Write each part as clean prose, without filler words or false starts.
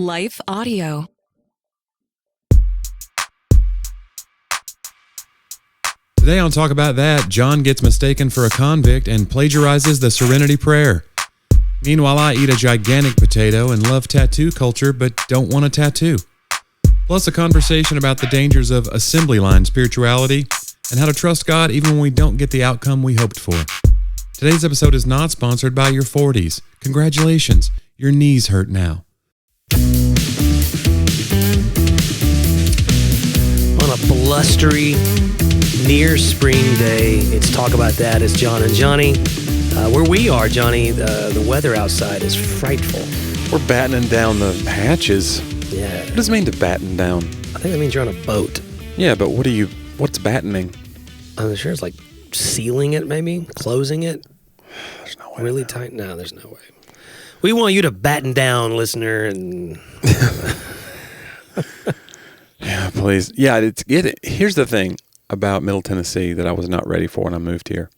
Life Audio. Today on Talk About That, John gets mistaken for a convict and plagiarizes the Serenity Prayer. Meanwhile, I eat a gigantic potato and love tattoo culture but don't want a tattoo. Plus a conversation about the dangers of assembly line spirituality and how to trust God even when we don't get the outcome we hoped for. Today's episode is not sponsored by your 40s. Congratulations, your knees hurt now. On a blustery, near spring day, it's Talk About That. It's John and Jonnie. Where we are, Jonnie, the weather outside is frightful. We're battening down the hatches. Yeah. What does it mean to batten down? I think that means you're on a boat. Yeah, but what's battening? I'm sure it's like sealing it, maybe? Closing it? There's no way. Really tight? No, there's no way. We want you to batten down, listener, and... Yeah, please. Yeah, here's the thing about Middle Tennessee that I was not ready for when I moved here.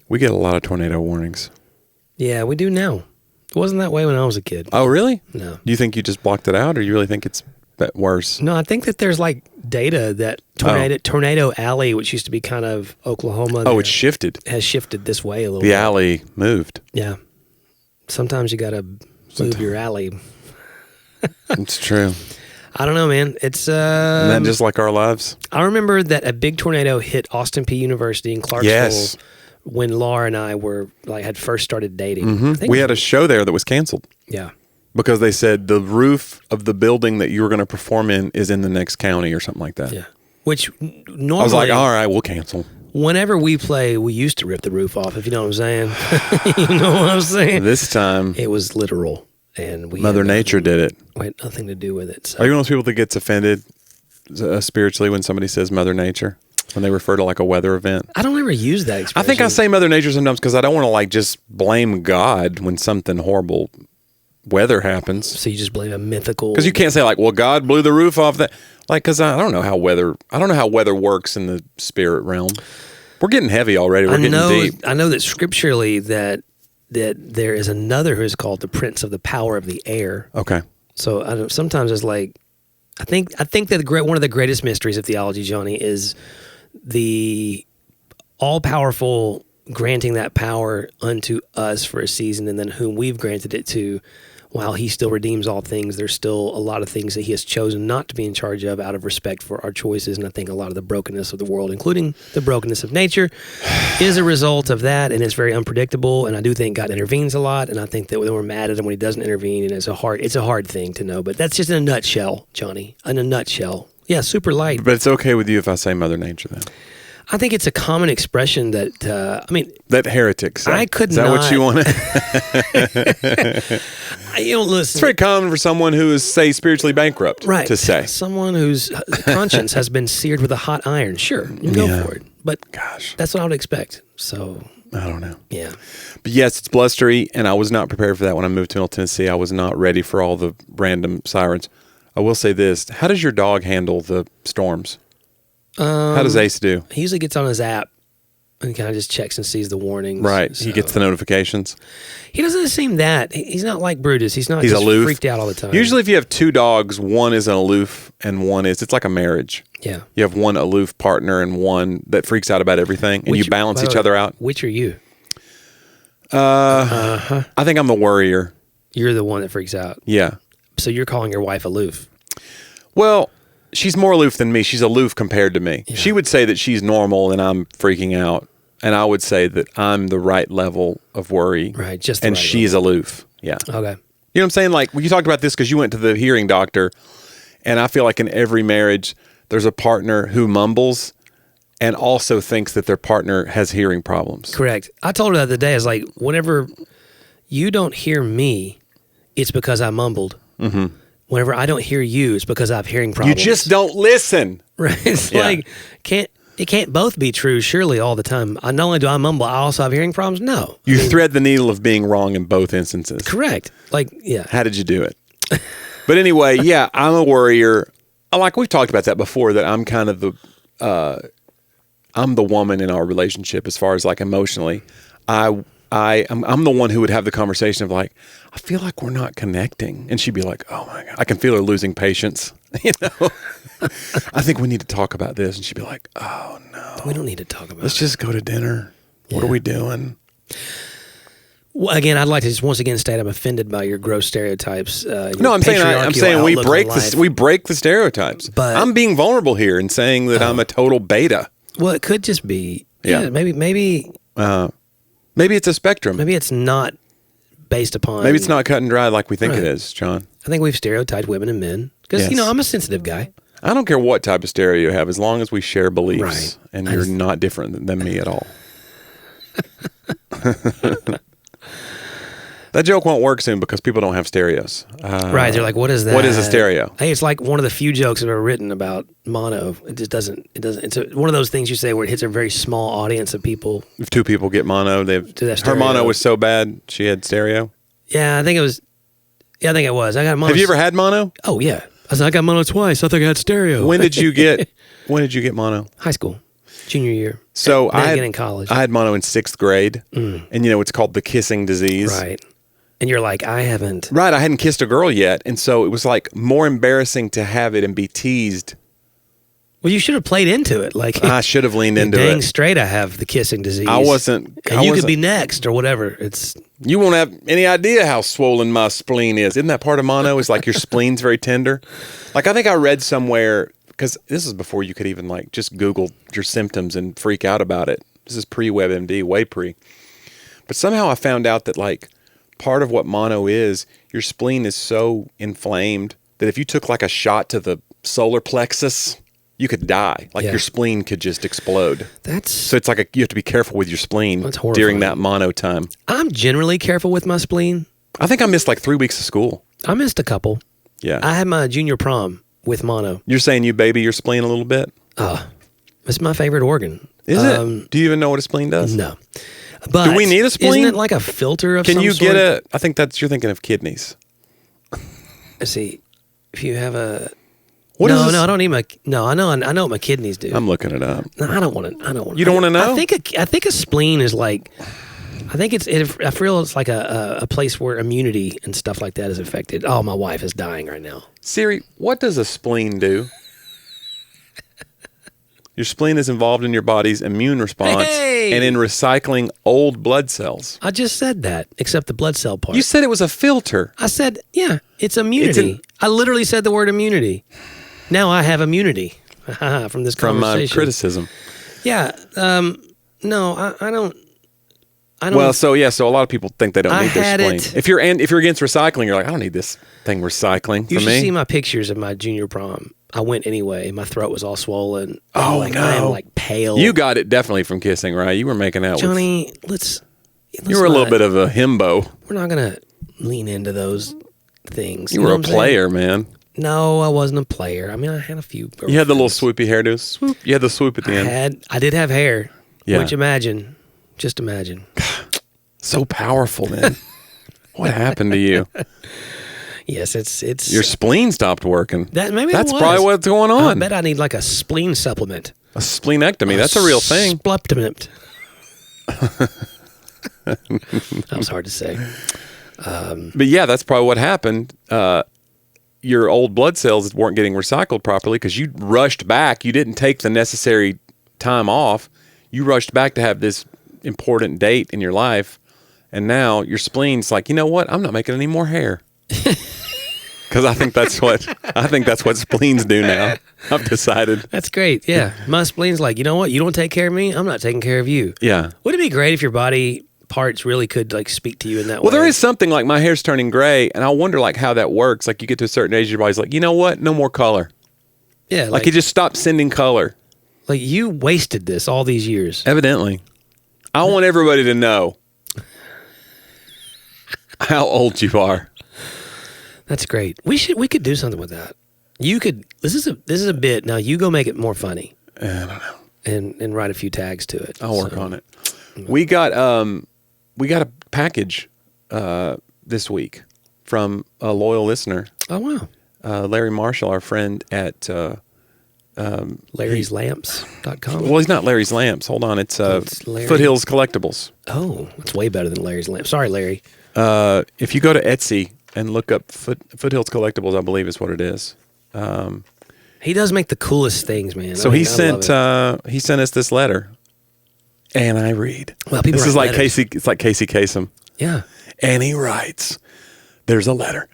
We get a lot of tornado warnings. Yeah, we do now. It wasn't that way when I was a kid. Oh, really? No. Do you think you just blocked it out, or you really think it's worse? No, I think that there's like data that Tornado Alley, which used to be kind of Oklahoma. Oh, it's shifted. Has shifted this way a little The bit. alley moved. Yeah. Sometimes you got to move your alley. It's true. I don't know, man. It's Isn't that just like our lives? I remember that a big tornado hit Austin P University in Clarksville. Yes. When Laura and I were had first started dating. Mm-hmm. We had a show there that was canceled. Yeah. Because they said the roof of the building that you were going to perform in is in the next county or something like that. Yeah. Which normally... I was like, all right, we'll cancel. Whenever we play, we used to rip the roof off, if you know what I'm saying. You know what I'm saying? This time... It was literal. And Mother Nature did it. We had nothing to do with it. So. Are you one of those people that gets offended spiritually when somebody says Mother Nature? When they refer to like a weather event? I don't ever use that expression. I think I say Mother Nature sometimes because I don't want to like just blame God when something horrible weather happens. So you just blame a mythical... Because you can't say like, well, God blew the roof off that. Like, because I don't know how weather works in the spirit realm. We're getting heavy already. We're getting deep. I know that scripturally that there is another who is called the Prince of the Power of the Air. Okay. So sometimes it's like, I think that one of the greatest mysteries of theology, Jonnie, is the all-powerful granting that power unto us for a season, and then whom we've granted it to, while he still redeems all things, there's still a lot of things that he has chosen not to be in charge of out of respect for our choices. And I think a lot of the brokenness of the world, including the brokenness of nature, is a result of that, and it's very unpredictable. And I do think God intervenes a lot, and I think that when we're mad at him when he doesn't intervene, and it's a hard thing to know. But that's just in a nutshell, Jonnie. In a nutshell. Yeah, super light. But it's okay with you if I say Mother Nature then? I think it's a common expression that, that heretics say. I could not. Is that what you want to... listen. It's very common for someone who is, say, spiritually bankrupt to say. Someone whose conscience has been seared with a hot iron. Sure, you go for it. But gosh, that's what I would expect. So I don't know. Yeah. But yes, it's blustery, and I was not prepared for that when I moved to Middle Tennessee. I was not ready for all the random sirens. I will say this. How does your dog handle the storms? How does Ace do? He usually gets on his app and kind of just checks and sees the warnings. Right. So he gets the notifications. He doesn't seem that. He's not like Brutus. He's just aloof. Freaked out all the time. Usually if you have two dogs, one is an aloof and one is, it's like a marriage. Yeah. You have one aloof partner and one that freaks out about everything, and you balance each other out. Which are you? I think I'm the worrier. You're the one that freaks out. Yeah. So you're calling your wife aloof. Well, she's more aloof than me. She's aloof compared to me. Yeah. She would say that she's normal and I'm freaking out. And I would say that I'm the right level of worry. Right, just and she's aloof. Yeah. Okay. You know what I'm saying? Like, you talked about this because you went to the hearing doctor, and I feel like in every marriage, there's a partner who mumbles and also thinks that their partner has hearing problems. Correct. I told her the other day, I was like, whenever you don't hear me, it's because I mumbled. Mm-hmm. Whenever I don't hear you, it's because I have hearing problems. You just don't listen. Right. It's like, it can't both be true, surely, all the time. Not only do I mumble, I also have hearing problems? No. You thread the needle of being wrong in both instances. Correct. Like, yeah. How did you do it? But anyway, yeah, I'm a worrier. Like, we've talked about that before, that I'm kind of I'm the woman in our relationship as far as like emotionally. I I'm the one who would have the conversation of like, I feel like we're not connecting. And she'd be like, oh my God, I can feel her losing patience. I think we need to talk about this. And she'd be like, oh no. We don't need to talk about it. Let's just go to dinner. What are we doing? Well, again, I'd like to just once again state I'm offended by your gross stereotypes. No, I'm saying we break the stereotypes. But I'm being vulnerable here and saying that I'm a total beta. Well, it could just be. Yeah. Maybe it's a spectrum. Maybe it's not based upon. Maybe it's not cut and dry like we think it is, John. I think we've stereotyped women and men because I'm a sensitive guy. I don't care what type of stereo you have, as long as we share beliefs and you're not different than me at all. That joke won't work soon because people don't have stereos. Right. They're like, what is that? What is a stereo? Hey, it's like one of the few jokes I've ever written about mono. It just doesn't. It's one of those things you say where it hits a very small audience of people. If two people get mono, her mono was so bad she had stereo. Yeah, I think it was. Yeah, I think it was. I got mono. Have you ever had mono? Oh yeah. I got mono twice. I think I had stereo. When did you get mono? High school, junior year. So I had in college. I had mono in 6th grade, and it's called the kissing disease. Right. And you're like, I haven't. Right, I hadn't kissed a girl yet, and so it was like more embarrassing to have it and be teased. Well, you should have played into it. Like I should have leaned into it. Dang straight, I have the kissing disease. I wasn't. And you could be next or whatever. You won't have any idea how swollen my spleen is. Isn't that part of mono? Is like your spleen's very tender. Like I think I read somewhere, because this is before you could even like just Google your symptoms and freak out about it. This is pre-WebMD, way pre. But somehow I found out that like part of what mono is, your spleen is so inflamed that if you took like a shot to the solar plexus, you could die. Like your spleen could just explode. So it's like you have to be careful with your spleen during that mono time. I'm generally careful with my spleen. I think I missed like 3 weeks of school. I missed a couple. Yeah. I had my junior prom with mono. You're saying you baby your spleen a little bit? It's my favorite organ. Is it? Do you even know what a spleen does? No. But do we need a spleen? Isn't it like a filter of some sort? Can you get I think you're thinking of kidneys. Let's see. If you have a... No, I don't need I know what my kidneys do. I'm looking it up. No, I don't want to. You don't want to know? I think a spleen is like... I feel it's like a place where immunity and stuff like that is affected. Oh, my wife is dying right now. Siri, what does a spleen do? Your spleen is involved in your body's immune response and in recycling old blood cells. I just said that, except the blood cell part. You said it was a filter. I said, yeah, it's immunity. I literally said the word immunity. Now I have immunity from this conversation. From my criticism. Yeah. No, I don't. Well, so a lot of people think they don't need their spleen. If you're against recycling, you're like, I don't need this thing recycling for me. You should see my pictures of my junior prom. I went anyway. My throat was all swollen. Oh, no. I am like pale. You got it definitely from kissing, right? You were making out Jonnie, let's you were a little bit of a himbo. We're not going to lean into those things. You were a player, man. No, I wasn't a player. I mean, I had a few girlfriends. You had the little swoopy hairdo. Swoop. You had the swoop at the end. I did have hair. Yeah. Which just imagine. So powerful, man. What happened to you? Yes, it's your spleen stopped working. That's probably what's going on. I bet I need like a spleen supplement. A spleenectomy. That's a real thing. Spleptament. That was hard to say. But yeah, that's probably what happened. Your old blood cells weren't getting recycled properly because you rushed back. You didn't take the necessary time off. You rushed back to have this important date in your life. And now your spleen's like, you know what? I'm not making any more hair. Because I think that's what spleens do now. I've decided. That's great. Yeah. My spleen's like, you know what? You don't take care of me. I'm not taking care of you. Yeah. Wouldn't it be great if your body parts really could like speak to you in that way? Well, there is something like my hair's turning gray, and I wonder like how that works. Like you get to a certain age, your body's like, you know what? No more color. Yeah. Like it just stopped sending color. Like you wasted this all these years. Evidently. I want everybody to know how old you are. That's great. We could do something with that. You could. This is a bit. Now you go make it more funny. I don't know. And write a few tags to it. I'll work on it. We got a package this week from a loyal listener. Oh wow. Larry Marshall, our friend at Larry'sLamps.com. Well, he's not Larry's Lamps. Hold on. It's Larry. Foothills Collectibles. Oh, it's way better than Larry's Lamps. Sorry, Larry. If you go to Etsy and look up Foothills Collectibles, I believe is what it is. He does make the coolest things, man. So he sent us this letter, and I read. Well, people this is write like letters. Casey. It's like Casey Kasem. Yeah. And he writes, "There's a letter.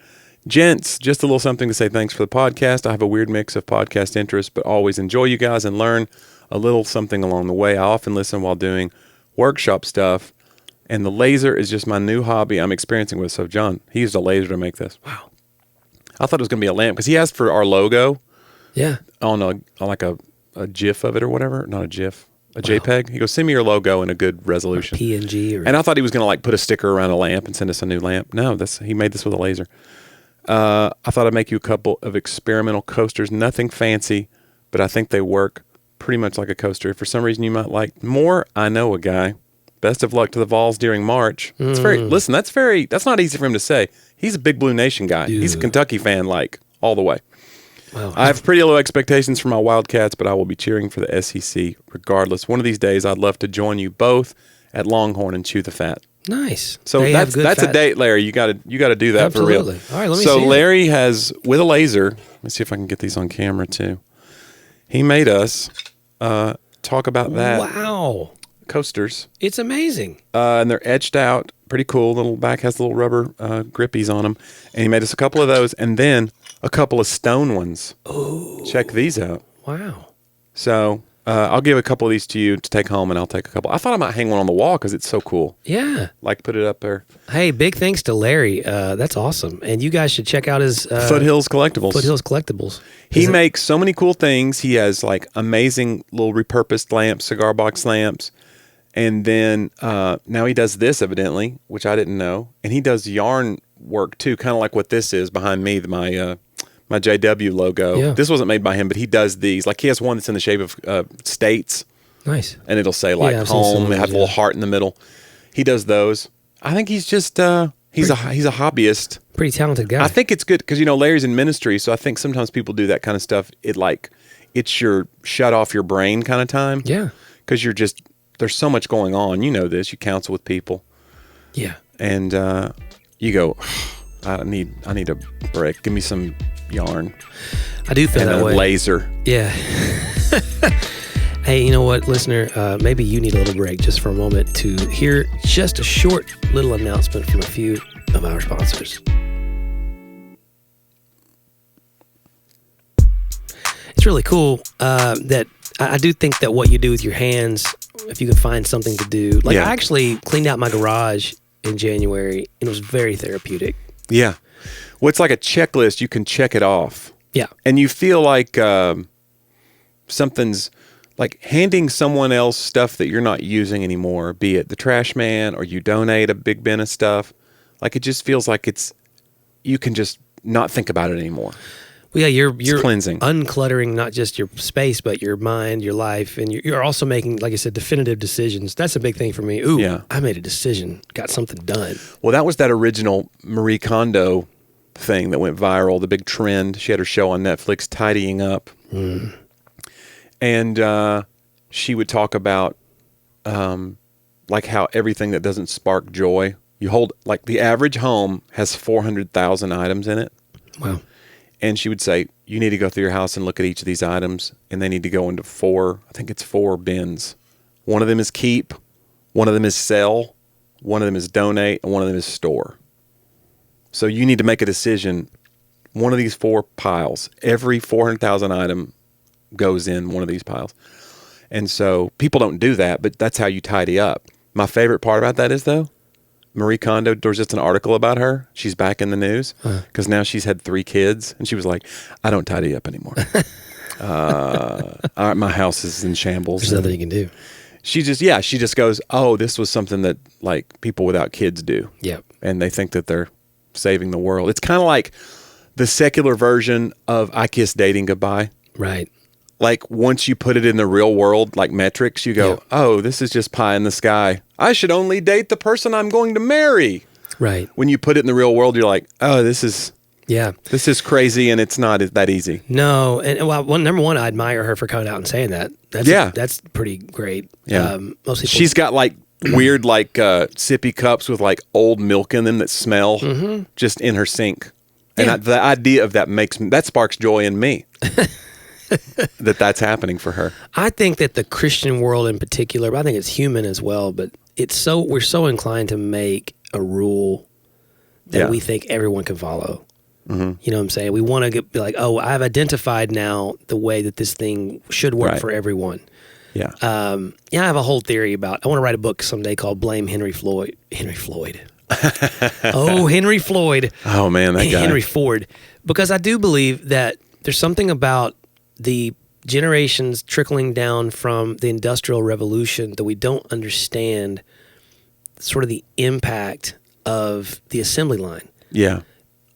Gents, just a little something to say thanks for the podcast. I have a weird mix of podcast interests, but always enjoy you guys and learn a little something along the way. I often listen while doing workshop stuff, and the laser is just my new hobby I'm experiencing with." So, John, he used a laser to make this. Wow. I thought it was going to be a lamp because he asked for our logo Yeah. on a GIF of it or whatever. Not a GIF, a JPEG. He goes, "Send me your logo in a good resolution." PNG or... And I thought he was going to like put a sticker around a lamp and send us a new lamp. No, he made this with a laser. I thought I'd make you a couple of experimental coasters. Nothing fancy, but I think they work pretty much like a coaster. If for some reason you might like more, I know a guy. Best of luck to the Vols during March. It's that's not easy for him to say. He's a Big Blue Nation guy. Dude. He's a Kentucky fan, like all the way. Wow. I have pretty low expectations for my Wildcats, but I will be cheering for the SEC regardless. One of these days, I'd love to join you both at Longhorn and chew the fat. Nice. So They have good that's fat. a date, Larry. You got to do that Absolutely. for real. All right, let me so see it. Larry has with a laser. Let me see if I can get these on camera too. He made us talk about that Wow. coasters, It's amazing. and they're etched out. Pretty cool. The little back has little rubber grippies on them, and he made us a couple of those, and then a couple of stone ones. Oh, check these out. Wow. So I'll give a couple of these to you to take home, and I'll take a couple. I thought I might hang one on the wall because it's so cool. Yeah. Like put it up there. Hey, big thanks to Larry. That's awesome. And you guys should check out his... Foothills Collectibles. Foothills Collectibles. He makes so many cool things. He has like amazing little repurposed lamps, cigar box lamps. And then now he does this evidently, which I didn't know. And he does yarn work too, kind of like what this is behind me, my JW logo. Yeah. This wasn't made by him, but he does these. Like he has one that's in the shape of states. Nice. And it'll say like I've seen some home, of it has those, a little heart in the middle. He does those. I think he's just he's a hobbyist. Pretty talented guy. I think it's good because Larry's in ministry, so I think sometimes people do that kind of stuff. It's your shut off your brain kind of time. Yeah. Because there's so much going on. You know this. You counsel with people, Yeah. and you go, I need a break. Give me some yarn I do feel and that a way. laser. Yeah. Hey, you know what, listener? Maybe you need a little break just for a moment to hear just a short little announcement from a few of our sponsors. It's really cool that I do think that what you do with your hands, if you can find something to do. Like Yeah. I actually cleaned out my garage in January and it was very therapeutic. Yeah. Well, it's like a checklist. You can check it off. Yeah. And you feel like something's like handing someone else stuff that you're not using anymore, be it the trash man or you donate a big bin of stuff. Like it just feels like you can just not think about it anymore. Well, yeah, you're cleansing. uncluttering not just your space, but your mind, your life, and you're also making, like I said, definitive decisions. That's a big thing for me. Ooh, Yeah. I made a decision, got something done. Well, that was that original Marie Kondo thing that went viral, the big trend. She had her show on Netflix, Tidying Up. And she would talk about like how everything that doesn't spark joy, you hold, like the average home has 400,000 items in it. Wow. And she would say, you need to go through your house and look at each of these items, and they need to go into 4 bins. One of them is keep, one of them is sell, one of them is donate, and one of them is store. So you need to make a decision. One of these 4 piles, every 400,000 item goes in one of these piles. And so people don't do that, but that's how you tidy up. My favorite part about that is, though, Marie Kondo, there was just an article about her. She's back in the news because now she's had 3 kids. And she was like, I don't tidy up anymore. My house is in shambles. There's nothing you can do. She just goes, oh, this was something that like people without kids do. Yep. And they think that they're saving the world. It's kind of like the secular version of I Kiss Dating Goodbye. Right. Like once you put it in the real world, like metrics, you go, oh, this is just pie in the sky. I should only date the person I'm going to marry. Right. When you put it in the real world, you're like, oh, this is Yeah. This is crazy, and it's not that easy. No. And number one, I admire her for coming out and saying that. That's pretty great. Yeah. Most people, She's got like weird like sippy cups with like old milk in them that smell just in her sink. And the idea of that sparks joy in me. that's happening for her. I think that the Christian world in particular, but I think it's human as well, but we're so inclined to make a rule that we think everyone can follow. Mm-hmm. You know what I'm saying? We want to be like, oh, I've identified now the way that this thing should work for everyone. Yeah. I have a whole theory I want to write a book someday called Blame Henry Floyd. Henry Floyd. Henry Floyd. Oh, man, that guy. Henry Ford. Because I do believe that there's something about the generations trickling down from the Industrial Revolution that we don't understand sort of the impact of the assembly line. Yeah.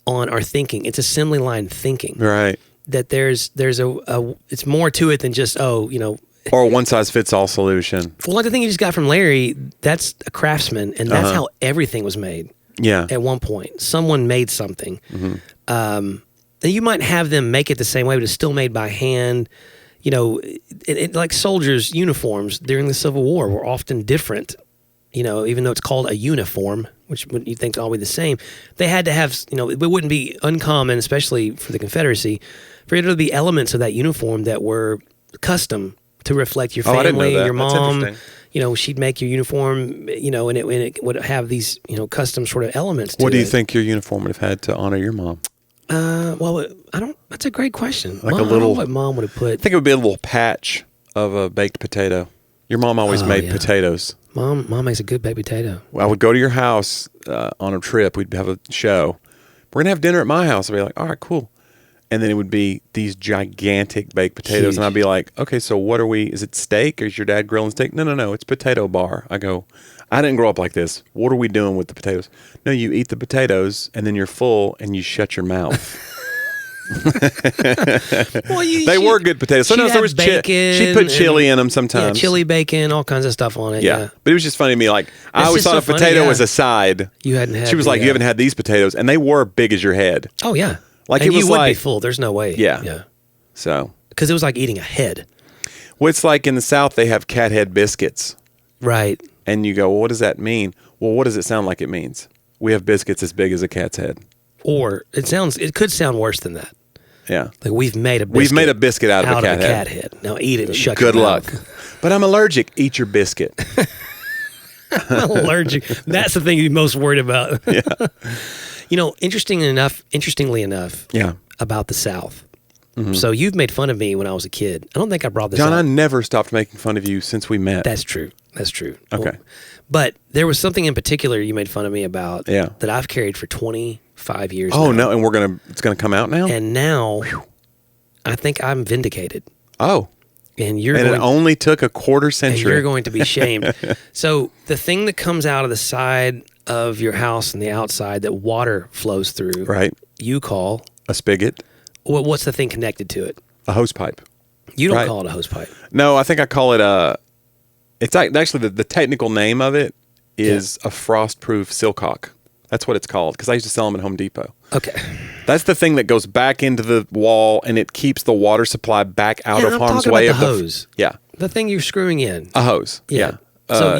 On our thinking. It's assembly line thinking. Right. That there's it's more to it than just, or a one-size-fits-all solution. Well, like the thing you just got from Larry, that's a craftsman, and that's how everything was made. Yeah. At one point. Someone made something. Mm-hmm. And you might have them make it the same way, but it's still made by hand. Like soldiers' uniforms during the Civil War were often different. Even though it's called a uniform, which you think is always the same, they had to have, it wouldn't be uncommon, especially for the Confederacy, for there to be elements of that uniform that were custom to reflect your family, your mom. She'd make your uniform, and it would have these, custom sort of elements to it. What do you think your uniform would have had to honor your mom? That's a great question. Like I don't know what mom would have put. I think it would be a little patch of a baked potato. Your mom always made potatoes. Mom makes a good baked potato. I would go to your house on a trip. We'd have a show. We're going to have dinner at my house. I'd be like, all right, cool. And then it would be these gigantic baked potatoes. Huge. And I'd be like, okay, so what are is it steak? Or is your dad grilling steak? No, it's potato bar. I go, I didn't grow up like this. What are we doing with the potatoes? No, you eat the potatoes and then you're full and you shut your mouth. They were good potatoes. Sometimes there was bacon. She'd put chili in them sometimes. Yeah, chili, bacon, all kinds of stuff on it. Yeah. But it was just funny to me. Like, I always thought a potato was a side. You hadn't had. She was like, you haven't had these potatoes. And they were big as your head. Oh, yeah. Like, and it was you would be full. There's no way. Yeah. Yeah. So. Because it was like eating a head. Well, it's like in the South, they have cat head biscuits. Right. And you go, well, what does that mean? Well, what does it sound like it means? We have biscuits as big as a cat's head. Or it could sound worse than that. Yeah. Like we've made a biscuit out of a cat head. Now eat it and shut your mouth. Good luck. But I'm allergic. Eat your biscuit. I'm allergic. That's the thing you're most worried about. Yeah. Interestingly enough, about the South. Mm-hmm. So you've made fun of me when I was a kid. I don't think I brought this up. John, I never stopped making fun of you since we met. That's true. Okay. Well, but there was something in particular you made fun of me about that I've carried for 25 years now. Oh, no, and it's gonna come out now? And now, I think I'm vindicated. Oh. And it only took a quarter century. And you're going to be shamed. So the thing that comes out of the side of your house and the outside that water flows through, right? You call a spigot. Well, what's the thing connected to it? A hose pipe. You don't call it a hose pipe. No, I think I call it it's actually the technical name of it is a frost-proof silcock. That's what it's called because I used to sell them at Home Depot. Okay. That's the thing that goes back into the wall and it keeps the water supply back out of harm's way. About the hose. Yeah. The thing you're screwing in. A hose. Yeah. So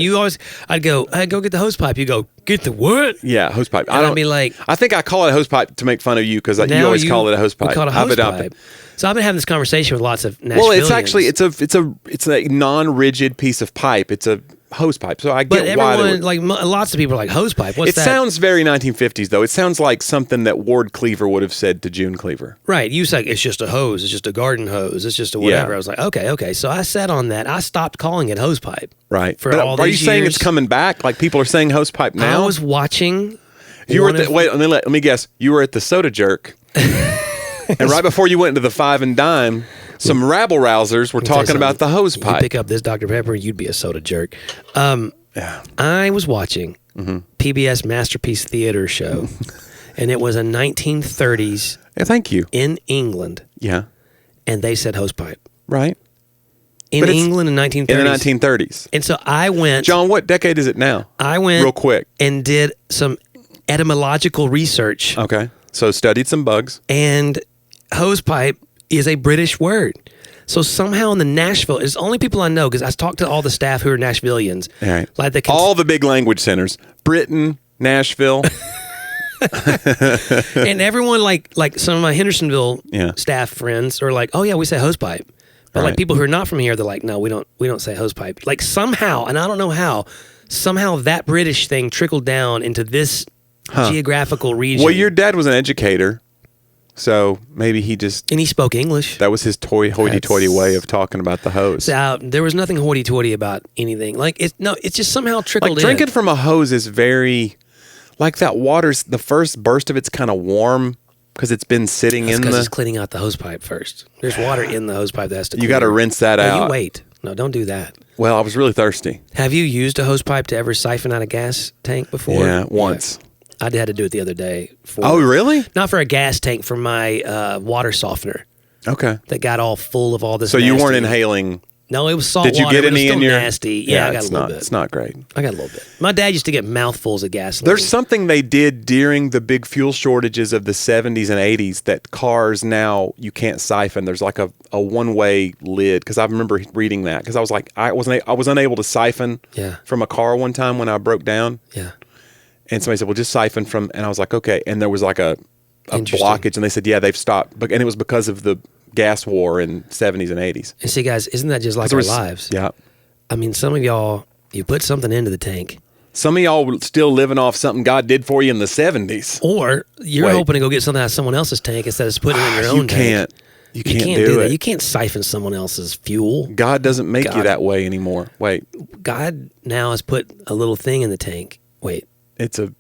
I'd go get the hose pipe. You go, get the what? Yeah, hose pipe. I'd be like, I think I call it a hose pipe to make fun of you because you always call it a hose pipe. We call it a hose pipe. So I've been having this conversation with lots of Nashvillians. Well, it's actually it's a non-rigid piece of pipe. It's a hose pipe. So I get why everyone, like lots of people are like hose pipe. What's that? It sounds very 1950s though. It sounds like something that Ward Cleaver would have said to June Cleaver. Right. You say it's just a hose. It's just a garden hose. It's just a whatever. I was like, okay. So I sat on that. I stopped calling it hose pipe. Right. For all these years. Are you saying it's coming back? Like people are saying hose pipe now? I was watching. You were let me guess. You were at the Soda Jerk. And right before you went into the Five and Dime, some rabble-rousers were talking about the hose pipe. You pick up this Dr. Pepper, you'd be a soda jerk. I was watching PBS Masterpiece Theater show, and it was a 1930s thank you. In England. Yeah. And they said hose pipe. Right. In England in 1930s. In the 1930s. And so I went... John, what decade is it now? I went... Real quick. And did some etymological research. Okay. So studied some bugs. And hosepipe is a British word. So somehow in the Nashville, it's only people I know because I talked to all the staff who are Nashvillians. All right. Like all the big language centers, Britain, Nashville. And everyone like some of my Hendersonville staff friends are like, oh yeah, we say hosepipe. But like people who are not from here, they're like, no, we don't say hosepipe. Like somehow, and I don't know how, somehow that British thing trickled down into this geographical region. Well, your dad was an educator, so maybe he just... And he spoke English. That was his hoity-toity way of talking about the hose. So, there was nothing hoity-toity about anything. Like, it's just somehow trickled in. Drinking from a hose is very... Like that water's... The first burst of it's kind of warm because it's been sitting in the... because it's cleaning out the hose pipe first. There's water in the hose pipe that has to clean. You got to rinse that out. You wait. No, don't do that. Well, I was really thirsty. Have you used a hose pipe to ever siphon out a gas tank before? Yeah, once. I had to do it the other day. Oh, really? Not for a gas tank, for my water softener. Okay. That got all full of all this. So you weren't inhaling... No, it was salt Did you water. get any in your... nasty. Yeah, I got a little bit. It's not great. I got a little bit. My dad used to get mouthfuls of gasoline. There's something they did during the big fuel shortages of the 70s and 80s that cars now, you can't siphon. There's like a one-way lid, because I remember reading that, because I was like, I was unable to siphon from a car one time when I broke down. Yeah. And somebody said, well, just siphon from... And I was like, okay. And there was like a blockage, and they said, yeah, they've stopped. And it was because of the gas war in 70s and 80s. And see, guys, isn't that just like our lives? Yeah. I mean, some of y'all, you put something into the tank. Some of y'all were still living off something God did for you in the 70s. Or you're hoping to go get something out of someone else's tank instead of putting it in your own tank. You can't do it. You can't siphon someone else's fuel. God doesn't make you that way anymore. Wait. God now has put a little thing in the tank. Wait. It's a...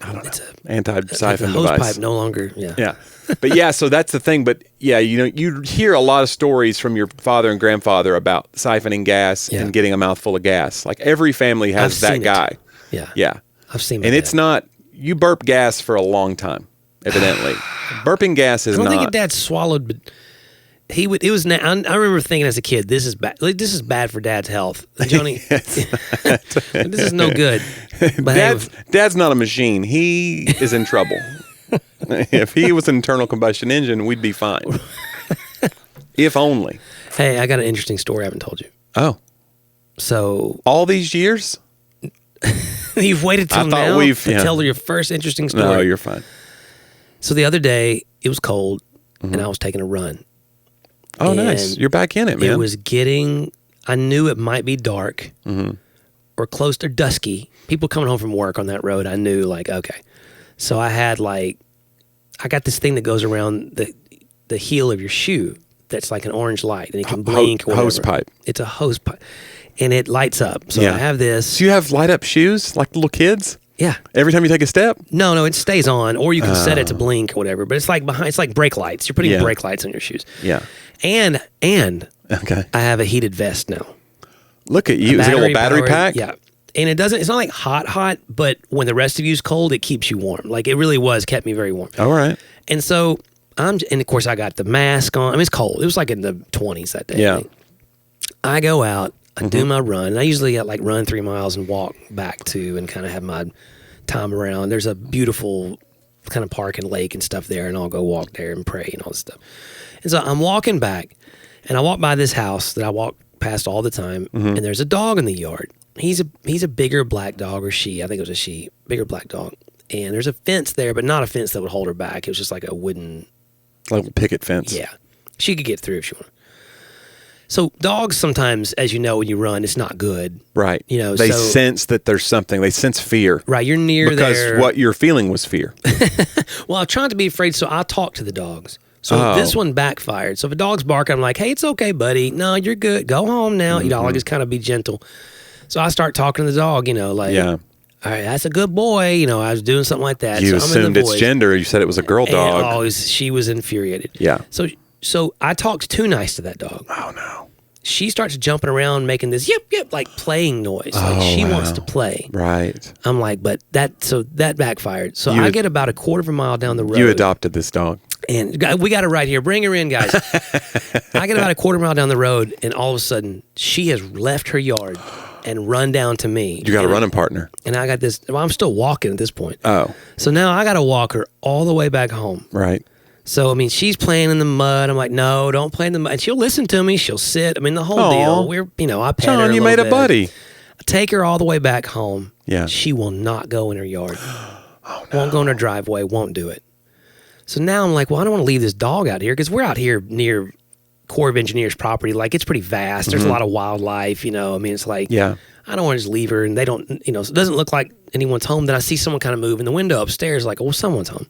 I don't know. It's an anti-siphon device. The hose pipe no longer, Yeah. But yeah, so that's the thing. But yeah, you hear a lot of stories from your father and grandfather about siphoning gas and getting a mouthful of gas. Like every family has that guy. Yeah. Yeah. I've seen And it's not, you burp gas for a long time, evidently. Burping gas is not. I don't think your dad swallowed, but he would, it was, I remember thinking as a kid, this is bad. Like, this is bad for Dad's health. Jonnie, this is no good. But Dad's not a machine. He is in trouble. If he was an internal combustion engine, we'd be fine. If only. Hey, I got an interesting story I haven't told you. Oh. So. All these years? You've waited till now to tell your first interesting story. No, you're fine. So the other day, it was cold, and I was taking a run. Oh, nice. You're back in it, man. It was I knew it might be dark or close to dusky. People coming home from work on that road, I knew, like, okay. So I got this thing that goes around the heel of your shoe that's like an orange light, and it can blink or whatever. Hose pipe. It's a hose pipe, and it lights up. So I have this. So you have light up shoes like little kids? Yeah. Every time you take a step? No, it stays on, or you can set it to blink or whatever. But it's like it's like brake lights. You're putting brake lights on your shoes. Yeah. And okay. I have a heated vest now. Look at you. Is it a little battery pack? Yeah. And it's not like hot, but when the rest of you's cold, it keeps you warm. Like it really kept me very warm. All right. And so and of course I got the mask on. I mean, it's cold. It was like in the 20s that day. Yeah. I go out, I do my run. And I usually run 3 miles and walk back to and kind of have my time around. There's a beautiful kind of park and lake and stuff there, and I'll go walk there and pray and all this stuff. And so I'm walking back, and I walk by this house that I walk past all the time, and there's a dog in the yard. He's a bigger black dog, or she. I think it was a she, bigger black dog. And there's a fence there, but not a fence that would hold her back. It was just like a wooden... Like a picket fence. Yeah. She could get through if she wanted. So dogs sometimes, as you know, when you run, it's not good. Right. They sense that there's something. They sense fear. Right. You're near there. Because what you're feeling was fear. Well, I tried to be afraid, so I talked to the dogs. So this one backfired. So if a dog's barking, I'm like, hey, it's okay, buddy. No, you're good. Go home now. I'll just kind of be gentle. So I start talking to the dog, all right, that's a good boy. I was doing something like that. You so assumed its gender. You said it was a girl dog. She was infuriated. Yeah. So I talked too nice to that dog. Oh, no. She starts jumping around, making this yip, yip, like playing noise. Like she wants to play. Right. I'm like, but that backfired. So I get about a quarter of a mile down the road. You adopted this dog. And we got it right here. Bring her in, guys. I get about a quarter mile down the road, and all of a sudden, she has left her yard and run down to me. You got a running partner. And I got this. Well, I'm still walking at this point. Oh. So now I got to walk her all the way back home. Right. So, I mean, she's playing in the mud. I'm like, no, don't play in the mud. And she'll listen to me. She'll sit. I mean, the whole deal. I pet her. John, you made a buddy. I take her all the way back home. Yeah. She will not go in her yard. Oh, no. Won't go in her driveway. Won't do it. So now I'm like, well, I don't want to leave this dog out here because we're out here near Corps of Engineers property. Like, it's pretty vast. There's a lot of wildlife, I mean, it's like, I don't want to just leave her and they don't, so it doesn't look like anyone's home. Then I see someone kind of move in the window upstairs, like, well, someone's home.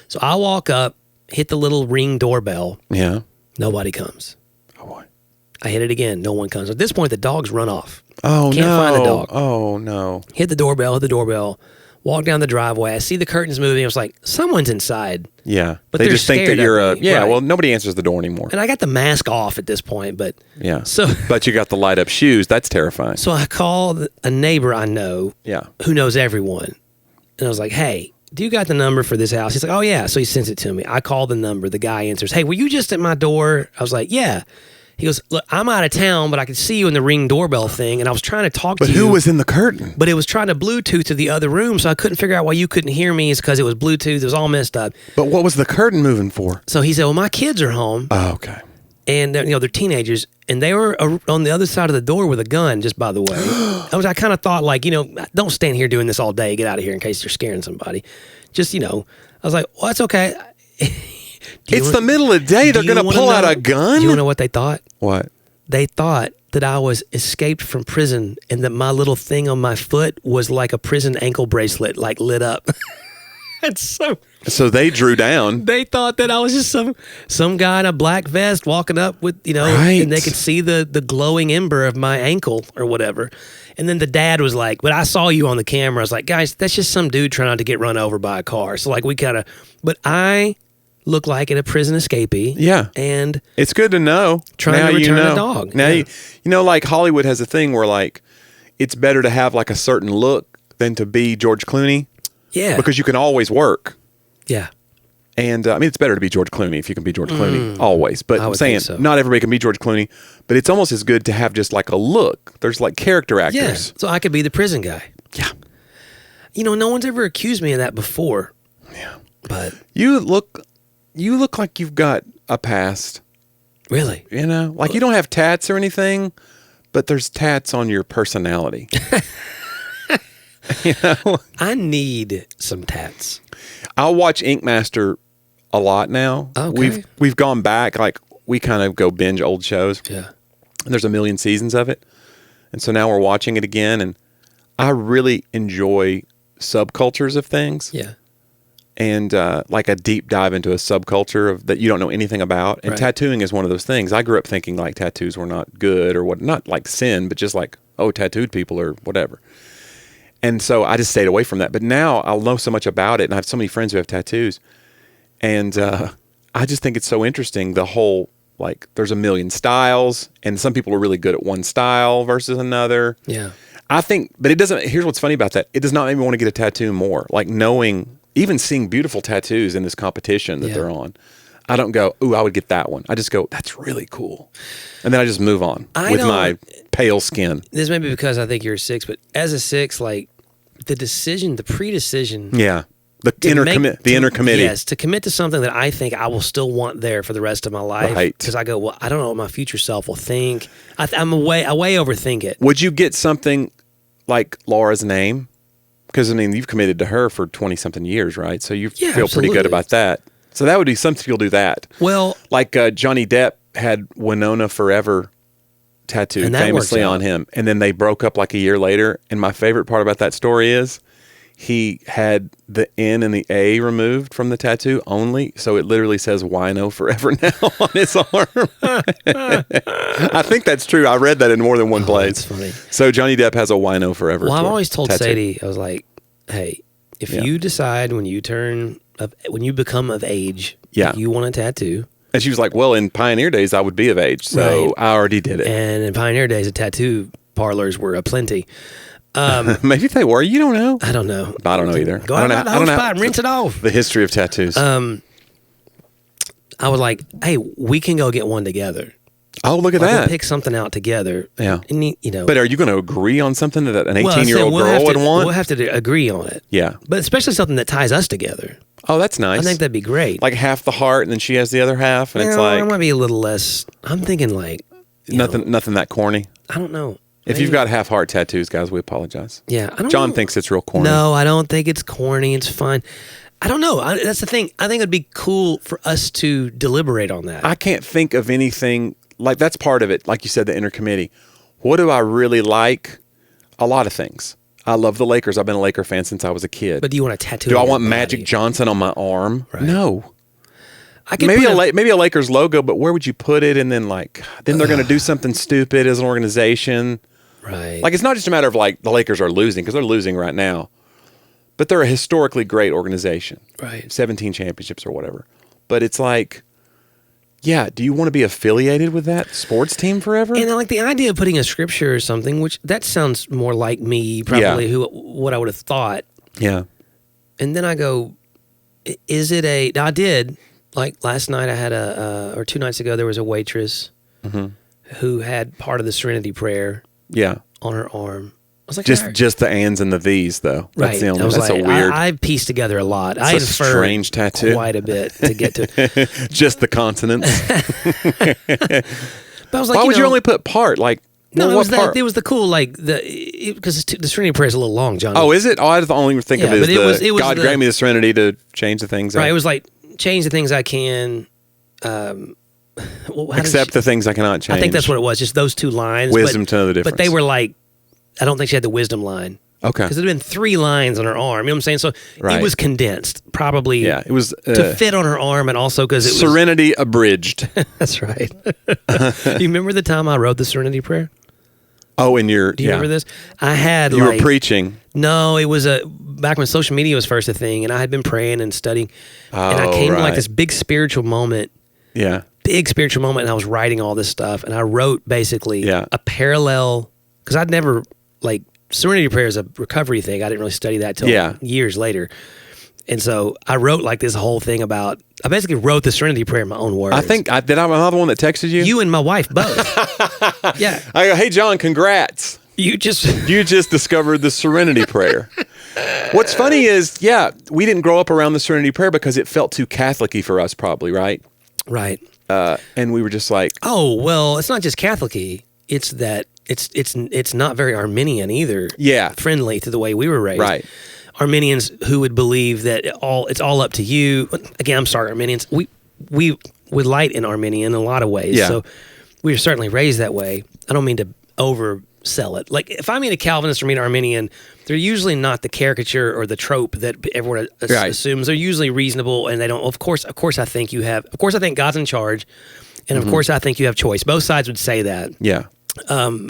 So I walk up, hit the little ring doorbell. Yeah. Nobody comes. Oh, boy. I hit it again. No one comes. At this point, the dog's run off. Oh, Can't find the dog. Oh, no. Hit the doorbell. Walk down the driveway. I see the curtains moving. I was like, someone's inside. Yeah. But they just think that you're right. well, nobody answers the door anymore. And I got the mask off at this point, but. Yeah. So. But you got the light up shoes. That's terrifying. So I called a neighbor I know. Yeah. Who knows everyone. And I was like, hey, do you got the number for this house? He's like, oh, yeah. So he sends it to me. I call the number. The guy answers, hey, were you just at my door? I was like, yeah. He goes, look, I'm out of town, but I could see you in the ring doorbell thing, and I was trying to talk to you. But who was in the curtain? But it was trying to Bluetooth to the other room, so I couldn't figure out why you couldn't hear me. It's because it was Bluetooth. It was all messed up. But what was the curtain moving for? So he said, well, my kids are home. Oh, okay. And they're teenagers, and they were on the other side of the door with a gun, just by the way. I kind of thought, like, don't stand here doing this all day. Get out of here in case you're scaring somebody. Just, I was like, well, that's okay. It's the middle of the day. They're going to pull out a gun? Do you want to know what they thought? What? They thought that I was escaped from prison and that my little thing on my foot was like a prison ankle bracelet, like lit up. It's so they drew down. They thought that I was just some guy in a black vest walking up with, right. And they could see the glowing ember of my ankle or whatever. And then the dad was like, but I saw you on the camera. I was like, guys, that's just some dude trying not to get run over by a car. So like but I look like a prison escapee. Yeah. And it's good to know. Trying to return a dog. Now, like Hollywood has a thing where like, it's better to have like a certain look than to be George Clooney. Yeah. Because you can always work. Yeah. And it's better to be George Clooney if you can be George Clooney, always. But I'm saying not everybody can be George Clooney, but it's almost as good to have just like a look. There's like character actors. Yeah. So I could be the prison guy. Yeah. No one's ever accused me of that before. Yeah. But you look like you've got a past. Really? Like you don't have tats or anything, but there's tats on your personality. I need some tats. I'll watch Ink Master a lot now. Okay. We've gone back, like we kind of go binge old shows. Yeah. And there's a million seasons of it. And so now we're watching it again, and I really enjoy subcultures of things. Yeah. And like a deep dive into a subculture that you don't know anything about. And tattooing is one of those things. I grew up thinking like tattoos were not good or what, not like sin, but just like, oh, tattooed people or whatever. And so I just stayed away from that. But now I'll know so much about it, and I have so many friends who have tattoos. And I just think it's so interesting, the whole, like, there's a million styles, and some people are really good at one style versus another. Yeah. I think, but it doesn't, here's what's funny about that. It does not make me want to get a tattoo more. Like knowing, even seeing beautiful tattoos in this competition that they're on. I don't go, ooh, I would get that one. I just go, that's really cool. And then I just move on with my pale skin. This may be because I think you're a 6, but as a 6, like the pre-decision. Yeah. The inner committee. Yes, to commit to something that I think I will still want there for the rest of my life. Right. Because I go, well, I don't know what my future self will think. I way overthink it. Would you get something like Laura's name? Because, you've committed to her for 20-something years, right? So you feel pretty good about that. So that would be something you'll do that. Well, like Johnny Depp had Winona Forever tattooed famously on him. And then they broke up like a year later. And my favorite part about that story is he had the N and the A removed from the tattoo only. So it literally says Wino Forever now on his arm. I think that's true. I read that in more than one place. That's funny. So Johnny Depp has a Wino Forever. Well, I've always told tattoo. Sadie, I was like, hey, if you decide when you become of age, you want a tattoo. And she was like, well, in Pioneer Days, I would be of age. So I already did it. And in Pioneer Days, the tattoo parlors were aplenty. Maybe they were. You don't know. I don't know. I don't know either. Go out to the hose spot and rinse it off. The history of tattoos. I was like, hey, we can go get one together. Oh, look at Like, that. we'll pick something out together. Yeah. And, you know. But are you going to agree on something that an 18-year-old we'll girl would want? We'll have to agree on it. Yeah. But especially something that ties us together. Oh, that's nice. I think that'd be great. Like half the heart, and then she has the other half, and it's like it might be a little less. I'm thinking like nothing that corny. I don't know. If you've got half heart tattoos, guys, we apologize. Yeah, I don't John know. thinks it's real corny. No, I don't think it's corny. It's fine. I don't know. That's the thing. I think it'd be cool for us to deliberate on that. I can't think of anything like that's part of it. Like you said, the inner committee. What do I really like? A lot of things. I love the Lakers. I've been a Laker fan since I was a kid. But do you want a tattoo? Do I on your want body? Magic Johnson on my arm? Right. No. I could Maybe put maybe a Lakers logo, but where would you put it? And then then they're going to do something stupid as an organization. Right. Like, it's not just a matter of like the Lakers are losing, because they're losing right now, but they're a historically great organization. Right. 17 championships or whatever. But it's like, yeah, do you want to be affiliated with that sports team forever? And I like the idea of putting a scripture or something, which that sounds more like me, probably what I would have thought. Yeah. And then I go, is it now I did, like last night I had or 2 nights ago, there was a waitress who had part of the Serenity Prayer Yeah. on her arm. I was like, Just the ands and the these, though. That's right. the only. I was That's like, a weird. I pieced together a lot. I It's a inferred strange tattoo. quite a bit to get to. Just the consonants. But I was like, Why would you know, only put part? Like, No, well, it was what part? that. It was the cool, like because the Serenity Prayer is a little long, John. Oh, is it? Oh, I only think of Yeah, it as but it was God the- grant me the serenity to change the things. right. It was like change the things I can. Accept the things I cannot change. I think that's what it was. Just those 2 lines. Wisdom to know the difference. But they were like, I don't think she had the wisdom line. Okay. Because it had been 3 lines on her arm. You know what I'm saying? So Right. it was condensed, probably. Yeah, it was to fit on her arm, and also because it was Serenity abridged. That's right. You remember the time I wrote the Serenity Prayer? Oh, and you're. Do you remember this? I had You were preaching. No, it was back when social media was first a thing, and I had been praying and studying, and I Oh, came to like right. this big spiritual moment, Yeah. and I was writing all this stuff, and I wrote basically Yeah. a parallel, because I'd never, like, Serenity Prayer is a recovery thing. I didn't really study that till years later. And so I wrote like this whole thing about, I basically wrote the Serenity Prayer in my own words. I think, did I have another one that texted you? You and my wife both. Yeah. I go, hey, John, congrats. You just You just discovered the Serenity Prayer. What's funny is, we didn't grow up around the Serenity Prayer because it felt too Catholic-y for us, probably, right? right. And we were just like, Oh, well, it's not just Catholic-y. It's that it's not very Arminian either. Yeah. Friendly to the way we were raised. right. Arminians who would believe that it's all up to you. Again, I'm sorry, Arminians. We would light in Arminian in a lot of ways. Yeah. So we were certainly raised that way. I don't mean to oversell it. Like if I mean a Calvinist or mean Arminian, they're usually not the caricature or the trope that everyone Right. assumes. They're usually reasonable, and they don't. Of course, I think you have. Of course, I think God's in charge, and of course, I think you have choice. Both sides would say that. Yeah.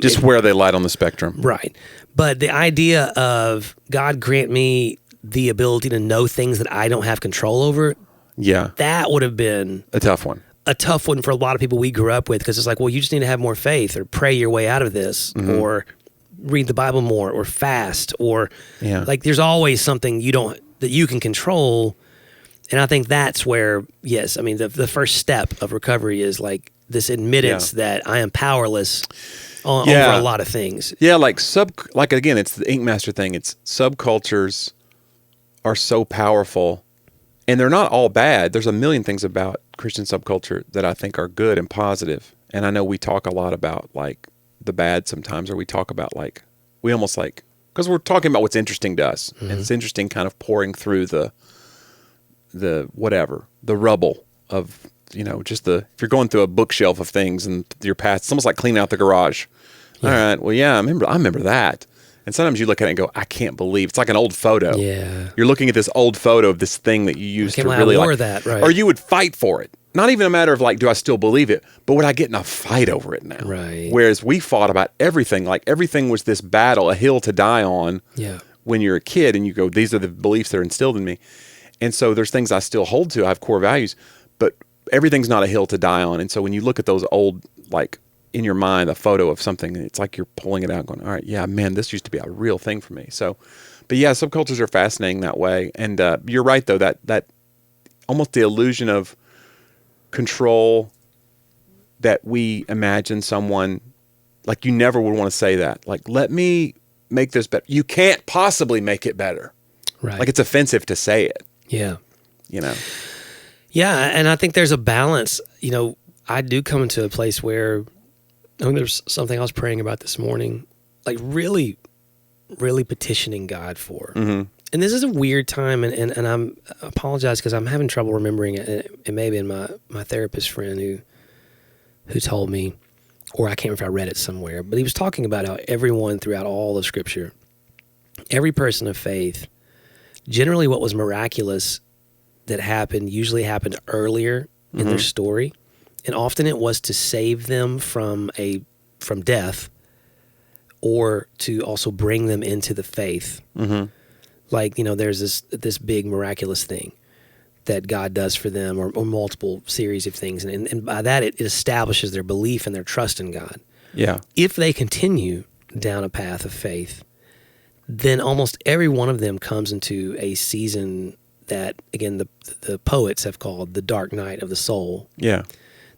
Just where they light on the spectrum. Right. But the idea of God grant me the ability to know things that I don't have control over, Yeah. that would have been A tough one. a tough one for a lot of people we grew up with, because it's like, well, you just need to have more faith or pray your way out of this or read the Bible more or fast or like there's always something that you can control. And I think that's where, yes, I mean, the first step of recovery is like this admittance that I am powerless over a lot of things. Yeah, like again, it's the Ink Master thing. It's subcultures are so powerful, and they're not all bad. There's a million things about Christian subculture that I think are good and positive. And I know we talk a lot about like the bad sometimes, or we talk about like we almost like because we're talking about what's interesting to us, and it's interesting kind of pouring through the rubble of. Just if you're going through a bookshelf of things and your past, it's almost like cleaning out the garage. Yeah. All right. Well, yeah, I remember that. And sometimes you look at it and go, I can't believe it's like an old photo. Yeah. You're looking at this old photo of this thing that you used to really I wore like. that, right. Or you would fight for it. Not even a matter of like, do I still believe it? But would I get in a fight over it now? Right. Whereas we fought about everything. Like everything was this battle, a hill to die on. Yeah. When you're a kid and you go, these are the beliefs that are instilled in me. And so there's things I still hold to. I have core values, but everything's not a hill to die on. And so when you look at those old, like in your mind, a photo of something, it's like you're pulling it out going, all right, yeah, man, this used to be a real thing for me. So, but yeah, subcultures are fascinating that way. And you're right though, that almost the illusion of control that we imagine someone, like you never would want to say that. Like, let me make this better. You can't possibly make it better. Right. Like it's offensive to say it. Yeah. You know? Yeah. And I think there's a balance. You know, I do come into a place where, I mean, there's something I was praying about this morning, like really, really petitioning God for. Mm-hmm. And this is a weird time, and I apologize because I'm having trouble remembering it. It may have been my therapist friend who told me, or I can't remember if I read it somewhere, but he was talking about how everyone throughout all of Scripture, every person of faith, generally what was miraculous that happened usually happened earlier in their story, and often it was to save them from death, or to also bring them into the faith. Mm-hmm. Like, you know, there's this big miraculous thing that God does for them, or multiple series of things. And by that, it establishes their belief and their trust in God. Yeah. If they continue down a path of faith, then almost every one of them comes into a season that, again, the poets have called the dark night of the soul. Yeah.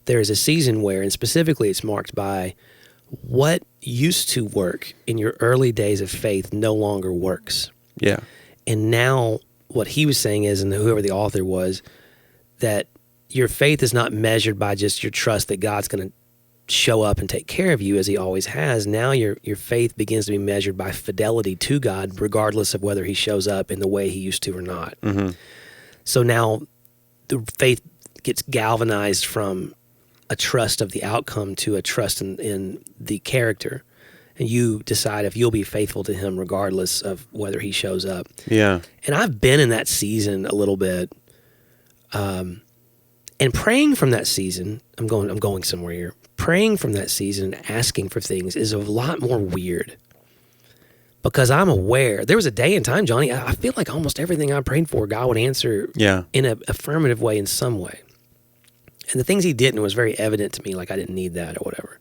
There is a season where, and specifically it's marked by what used to work in your early days of faith no longer works. Yeah. And now what he was saying is, and whoever the author was, that your faith is not measured by just your trust that God's going to show up and take care of you as he always has. Now your faith begins to be measured by fidelity to God, regardless of whether he shows up in the way he used to or not. Mm-hmm. So now the faith gets galvanized from a trust of the outcome to a trust in the character. And you decide if you'll be faithful to him regardless of whether he shows up. Yeah. And I've been in that season a little bit. And praying from that season, I'm going somewhere here. Praying from that season and asking for things is a lot more weird. Because I'm aware, there was a day and time, Jonnie, I feel like almost everything I prayed for, God would answer in an affirmative way in some way. And the things he didn't was very evident to me, like I didn't need that or whatever.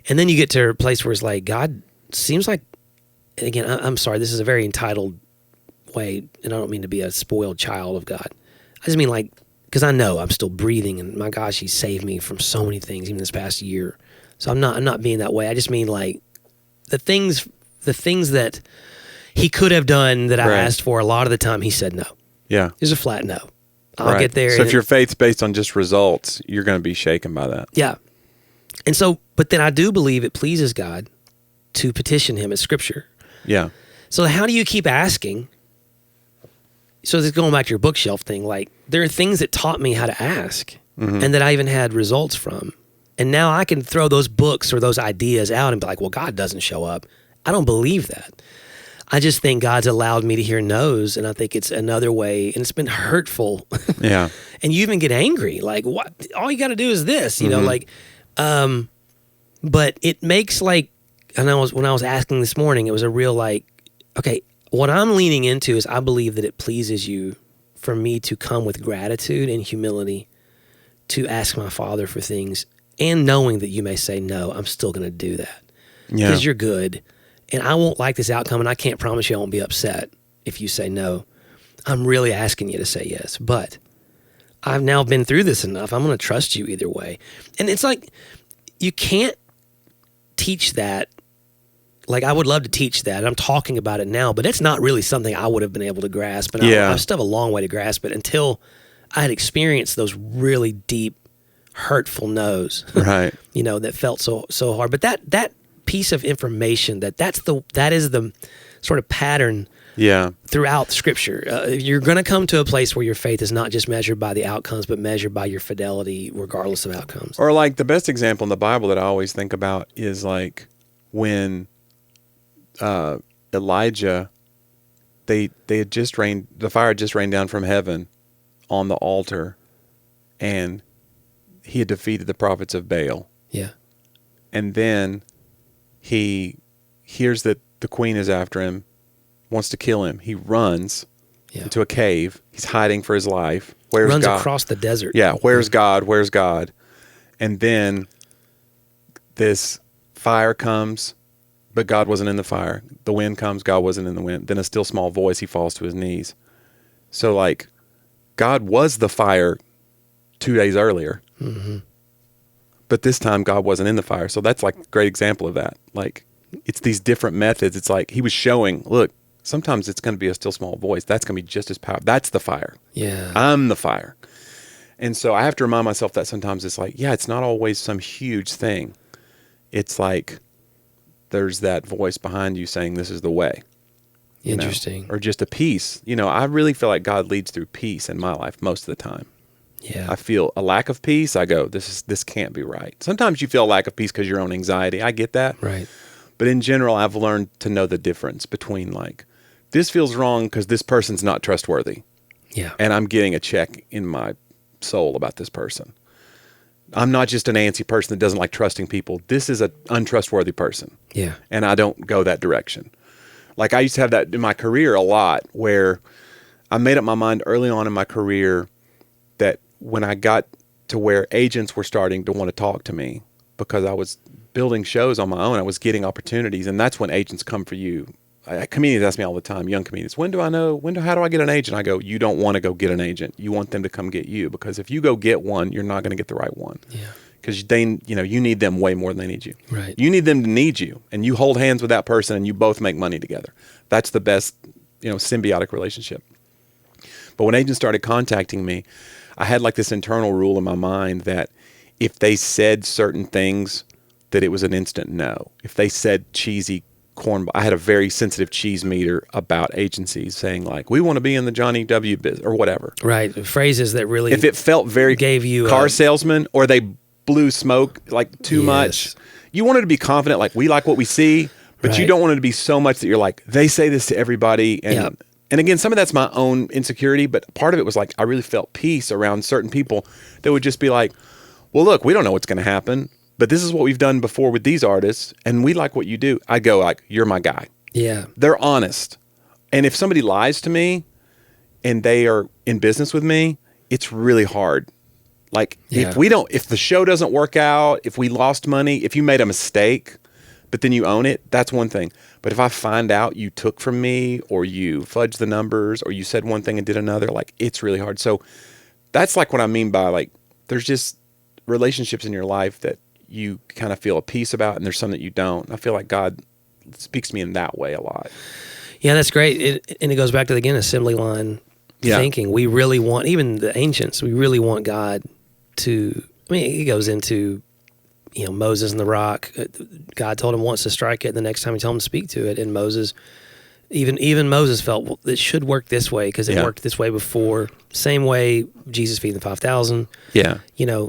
And then you get to a place where it's like, God seems like, and again, I'm sorry, this is a very entitled way, and I don't mean to be a spoiled child of God. I just mean like, because I know I'm still breathing, and my gosh, he saved me from so many things, even this past year. So I'm not being that way. I just mean like the things that he could have done that I asked for, a lot of the time he said no. Yeah. It was a flat no. I'll get there. So if your faith's based on just results, you're going to be shaken by that. Yeah. And so, but then I do believe it pleases God to petition him as Scripture. Yeah. So how do you keep asking? So this is going back to your bookshelf thing. Like, there are things that taught me how to ask and that I even had results from. And now I can throw those books or those ideas out and be like, well, God doesn't show up. I don't believe that. I just think God's allowed me to hear no's, and I think it's another way, and it's been hurtful. Yeah. And you even get angry. Like, what? All you got to do is this, you know, like, but it makes like, and when I was asking this morning, it was a real like, okay, what I'm leaning into is I believe that it pleases you for me to come with gratitude and humility to ask my Father for things, and knowing that you may say no, I'm still going to do that because you're good, and I won't like this outcome, and I can't promise you I won't be upset if you say no. I'm really asking you to say yes, but I've now been through this enough. I'm going to trust you either way. And it's like, you can't teach that. Like, I would love to teach that. I'm talking about it now, but it's not really something I would have been able to grasp. And I still have a long way to grasp it until I had experienced those really deep, hurtful no's. Right. You know, that felt so hard. But that piece of information, that is the sort of pattern throughout Scripture. You're going to come to a place where your faith is not just measured by the outcomes, but measured by your fidelity regardless of outcomes. Or like the best example in the Bible that I always think about is like when Elijah, they had just the fire had just rained down from heaven on the altar, and he had defeated the prophets of Baal. Yeah. And then he hears that the queen is after him, wants to kill him. He runs into a cave. He's hiding for his life. Where's runs God? Across the desert. Yeah. Where's God? Where's God? And then this fire comes, but God wasn't in the fire. The wind comes, God wasn't in the wind. Then a still small voice, he falls to his knees. So like, God was the fire 2 days earlier, But this time God wasn't in the fire. So that's like a great example of that. Like, it's these different methods. It's like he was showing, look, sometimes it's going to be a still small voice. That's going to be just as powerful. That's the fire. Yeah. I'm the fire. And so I have to remind myself that sometimes it's like, yeah, it's not always some huge thing. It's like there's that voice behind you saying, this is the way. Interesting. Or just a peace. I really feel like God leads through peace in my life most of the time. Yeah. I feel a lack of peace. I go, this can't be right. Sometimes you feel a lack of peace because of your own anxiety. I get that. Right. But in general, I've learned to know the difference between like, this feels wrong because this person's not trustworthy. Yeah. And I'm getting a check in my soul about this person. I'm not just an antsy person that doesn't like trusting people. This is an untrustworthy person. Yeah. And I don't go that direction. Like I used to have that in my career a lot where I made up my mind early on in my career that when I got to where agents were starting to want to talk to me because I was building shows on my own, I was getting opportunities, and that's when agents come for you. Comedians ask me all the time, young comedians, how do I get an agent? I go, you don't want to go get an agent. You want them to come get you, because if you go get one, you're not going to get the right one. Yeah. Because you need them way more than they need you. Right. You need them to need you, and you hold hands with that person, and you both make money together. That's the best, symbiotic relationship. But when agents started contacting me, I had like this internal rule in my mind that if they said certain things, that it was an instant no. If they said cheesy corn, I had a very sensitive cheese meter about agencies saying like, we want to be in the Jonnie W business or whatever. Right. Phrases that really, if it felt very gave you car salesman, or they blew smoke like too much, you wanted to be confident, like we like what we see, but you don't want it to be so much that you're like, they say this to everybody. And and again, some of that's my own insecurity, but part of it was like, I really felt peace around certain people that would just be like, well, look, we don't know what's going to happen, but this is what we've done before with these artists, and we like what you do. I go like, you're my guy. Yeah. They're honest. And if somebody lies to me and they are in business with me, it's really hard. Like if the show doesn't work out, if we lost money, if you made a mistake, but then you own it, that's one thing. But if I find out you took from me, or you fudged the numbers, or you said one thing and did another, like it's really hard. So that's like what I mean by like, there's just relationships in your life that you kind of feel a peace about, and there's some that you don't. I feel like God speaks to me in that way a lot. Yeah, that's great. And it goes back to, again, assembly line thinking. We really want, even the ancients, we really want God to, it goes into, Moses and the rock. God told him once to strike it, the next time he told him to speak to it. And Moses, even Moses felt, well, it should work this way because it worked this way before. Same way Jesus feeding the 5,000. Yeah.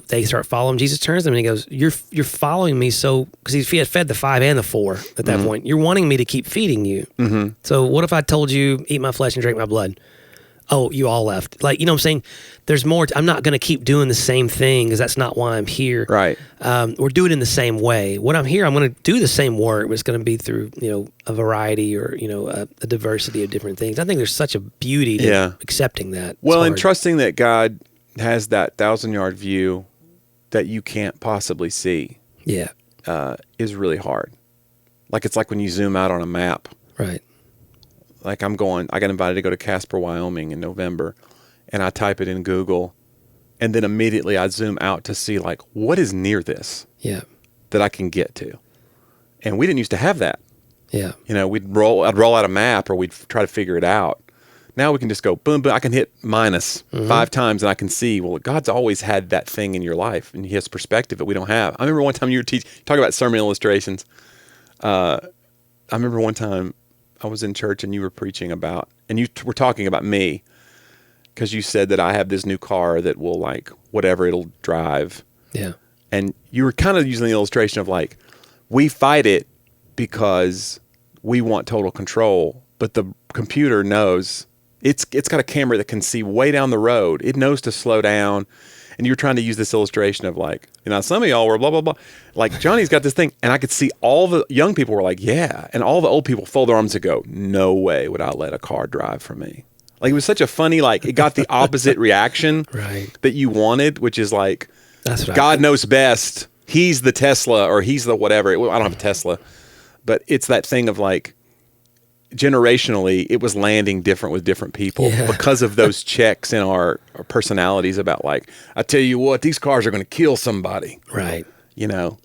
They start following. Jesus turns to them and he goes, you're following me, so, because he had fed the 5 and the 4 at that point. You're wanting me to keep feeding you. Mm-hmm. So what if I told you, eat my flesh and drink my blood? Oh, you all left. Like, you know what I'm saying? There's more. I'm not going to keep doing the same thing because that's not why I'm here. Right. Or do it in the same way. When I'm here, I'm going to do the same work, but it's going to be through, a variety or, a diversity of different things. I think there's such a beauty to accepting that. Well, and trusting that God has that 1,000-yard view that you can't possibly see. Yeah. Is really hard. Like, it's like when you zoom out on a map. Right. Like I got invited to go to Casper, Wyoming in November, and I type it in Google, and then immediately I zoom out to see like, what is near this that I can get to? And we didn't used to have that. Yeah. I'd roll out a map, or we'd try to figure it out. Now we can just go, boom, boom. I can hit minus 5 times and I can see, well, God's always had that thing in your life, and he has perspective that we don't have. I remember one time you were talking about sermon illustrations. I remember one time I was in church and you were preaching about, and you were talking about me, because you said that I have this new car that will, like, whatever, it'll drive. Yeah. And you were kind of using the illustration of like, we fight it because we want total control, but the computer knows it's got a camera that can see way down the road. It knows to slow down. And you're trying to use this illustration of like, some of y'all were blah, blah, blah. Like, Johnny's got this thing. And I could see all the young people were like, yeah. And all the old people fold their arms and go, no way would I let a car drive for me. Like, it was such a funny, like, it got the opposite reaction that you wanted, which is like, that's what God knows best. He's the Tesla, or he's the whatever. I don't have a Tesla. But it's that thing of like, generationally, it was landing different with different people because of those checks in our personalities about like, I tell you what, these cars are going to kill somebody. Right. you know.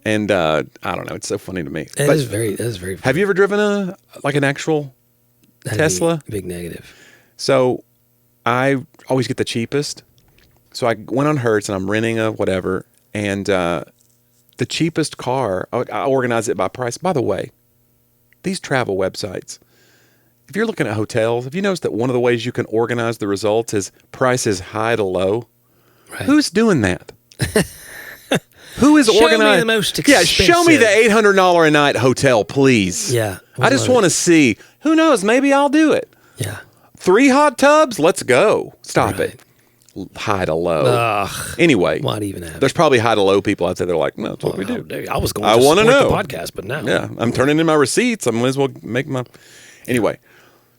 And I don't know. It's so funny to me. That is very funny. Have you ever driven an actual Tesla? Big negative. So I always get the cheapest. So I went on Hertz and I'm renting a whatever. And the cheapest car, I organize it by price. By the way, these travel websites, if you're looking at hotels, have you noticed that one of the ways you can organize the results is prices high to low? Right. Who's doing that? Who is organizing? Show me the most expensive. Yeah, show me the $800 a night hotel, please. Yeah. I just want to see. Who knows? Maybe I'll do it. Yeah. 3 hot tubs? Let's go. Stop it. High to low. Ugh, anyway, why even have there's probably high to low people out there that are like, no, that's what we do. I was going I to want to know the podcast, but now. Yeah, I'm turning in my receipts. I might as well make my... Anyway,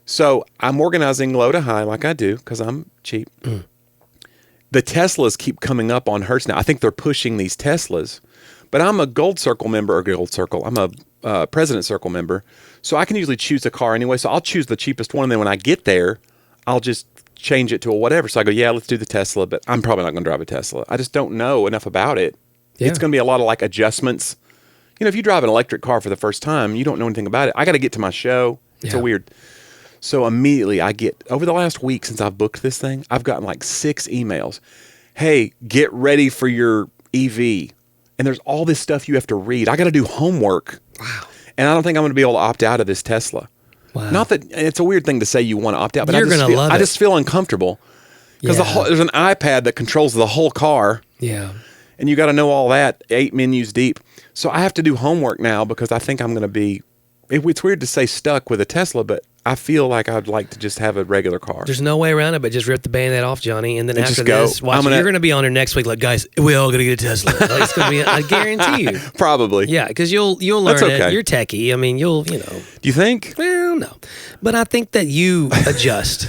so I'm organizing low to high like I do because I'm cheap. The Teslas keep coming up on Hertz now. I think they're pushing these Teslas. But I'm a Gold Circle member, I'm a President Circle member. So I can usually choose a car anyway. So I'll choose the cheapest one. And then when I get there, I'll just change it to a whatever. So I go, yeah, let's do the Tesla. But I'm probably not going to drive a Tesla. I just don't know enough about it. Yeah. It's going to be a lot of like adjustments. You know, if you drive an electric car for the first time, you don't know anything about it. I got to get to my show. It's a weird... So immediately I get, over the last week since I've booked this thing, I've gotten like 6 emails. Hey, get ready for your EV. And there's all this stuff you have to read. I got to do homework. Wow. And I don't think I'm going to be able to opt out of this Tesla. Wow. Not that, it's a weird thing to say you want to opt out, but I just feel uncomfortable. Because there's an iPad that controls the whole car. Yeah. And you got to know all that, 8 menus deep. So I have to do homework now because I think I'm going to be, it's weird to say stuck with a Tesla, but I feel like I'd like to just have a regular car. There's no way around it, but just rip the Band-Aid off, Johnny, and then after just go. this, watch you're going to be on there next week. Like, guys, we all got to get a Tesla. Like, it's going to be. I guarantee you. Probably. Yeah, because you'll learn it. You're techie. I mean, you'll. Do you think? Well, no, but I think that you adjust.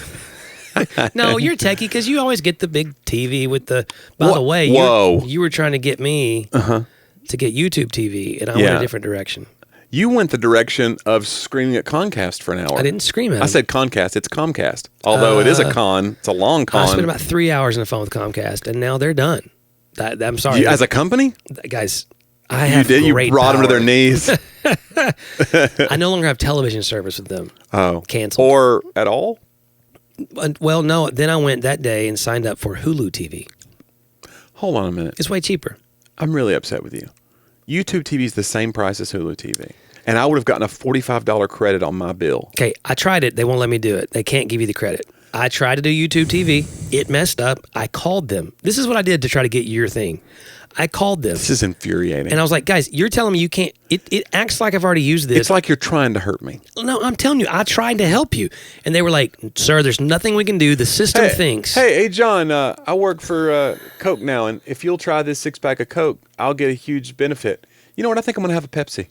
No, you're techie because you always get the big TV with the. By the way, you were trying to get me to get YouTube TV, and I went a different direction. You went the direction of screaming at Comcast for an hour. I didn't scream at him. I said Comcast. It's Comcast. Although it is a con. It's a long con. I spent about 3 hours on the phone with Comcast, and now they're done. I'm sorry. As a company? Guys, I have great You brought them to their knees? I no longer have television service with them. Oh. Canceled. Or at all? Well, no. Then I went that day and signed up for Hulu TV. Hold on a minute. It's way cheaper. I'm really upset with you. YouTube TV is the same price as Hulu TV. And I would have gotten a $45 credit on my bill. Okay, I tried it. They won't let me do it. They can't give you the credit. I tried to do YouTube TV. It messed up. I called them. This is what I did to try to get your thing. I called them. This is infuriating. And I was like, guys, you're telling me you can't. It acts like I've already used this. It's like you're trying to hurt me. No, I'm telling you, I tried to help you. And they were like, sir, there's nothing we can do. The system thinks. Hey, John, I work for Coke now. And if you'll try this 6-pack of Coke, I'll get a huge benefit. You know what? I think I'm going to have a Pepsi.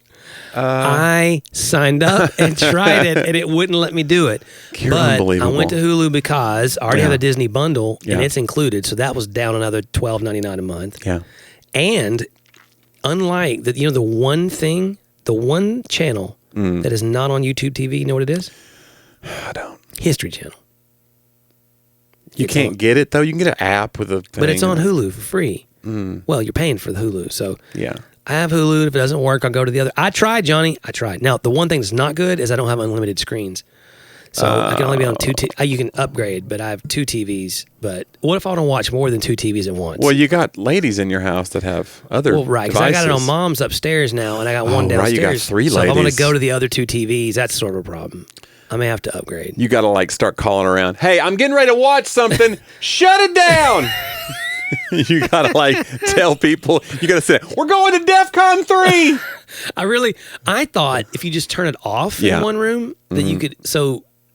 I signed up and tried it, and it wouldn't let me do it. But I went to Hulu because I already have a Disney bundle, and it's included. So that was down another $12.99 a month. Yeah. And unlike the one channel that is not on YouTube TV, you know what it is? I don't. History Channel. You can't get it though. You can get an app with a thing. But it's on Hulu for free. Well, you're paying for the Hulu, so yeah. I have Hulu. If it doesn't work, I'll go to the other. I tried, Johnny. I tried. Now, the one thing that's not good is I don't have unlimited screens. So I can only be on 2 you can upgrade, but I have 2 TVs. But what if I want to watch more than 2 TVs at once? Well, you got ladies in your house that have other right, because I got it on Mom's upstairs now, and I got one downstairs. Right, you got 3 ladies. So if I want to go to the other 2 TVs, that's sort of a problem. I may have to upgrade. You got to start calling around. Hey, I'm getting ready to watch something. Shut it down. You got to tell people. You got to say, we're going to DEF CON 3. I thought if you just turn it off in one room, that you could,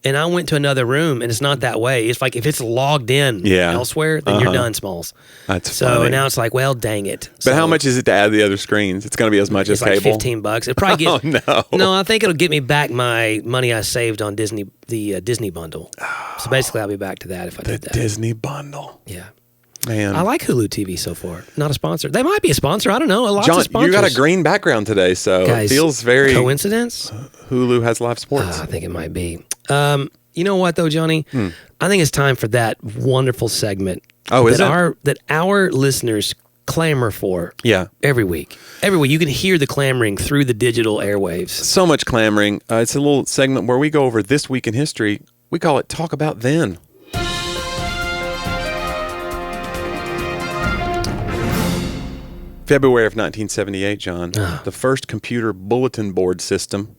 and I went to another room, and it's not that way. It's like if it's logged in elsewhere, then you're done, Smalls. That's so funny. Now it's like, well, dang it. But how much is it to add the other screens? It's going to be as much as cable? It's like $15. It'll probably get, No, I think it'll get me back my money I saved on Disney, the Disney bundle. So basically, I'll be back to that if I did that. The Disney bundle. Yeah. Man. I like Hulu TV so far. Not a sponsor. They might be a sponsor. I don't know. Lots of sponsors. You got a green background today, so Guys, it feels very... Coincidence? Hulu has live sports. I think it might be. You know what, though, Johnny? I think it's time for that wonderful segment. Oh, is it? That our listeners clamor for. Yeah. Every week. Every week. You can hear the clamoring through the digital airwaves. So much clamoring. It's a little segment where we go over this week in history. We call it Talk About Then. February of 1978, John, the first computer bulletin board system,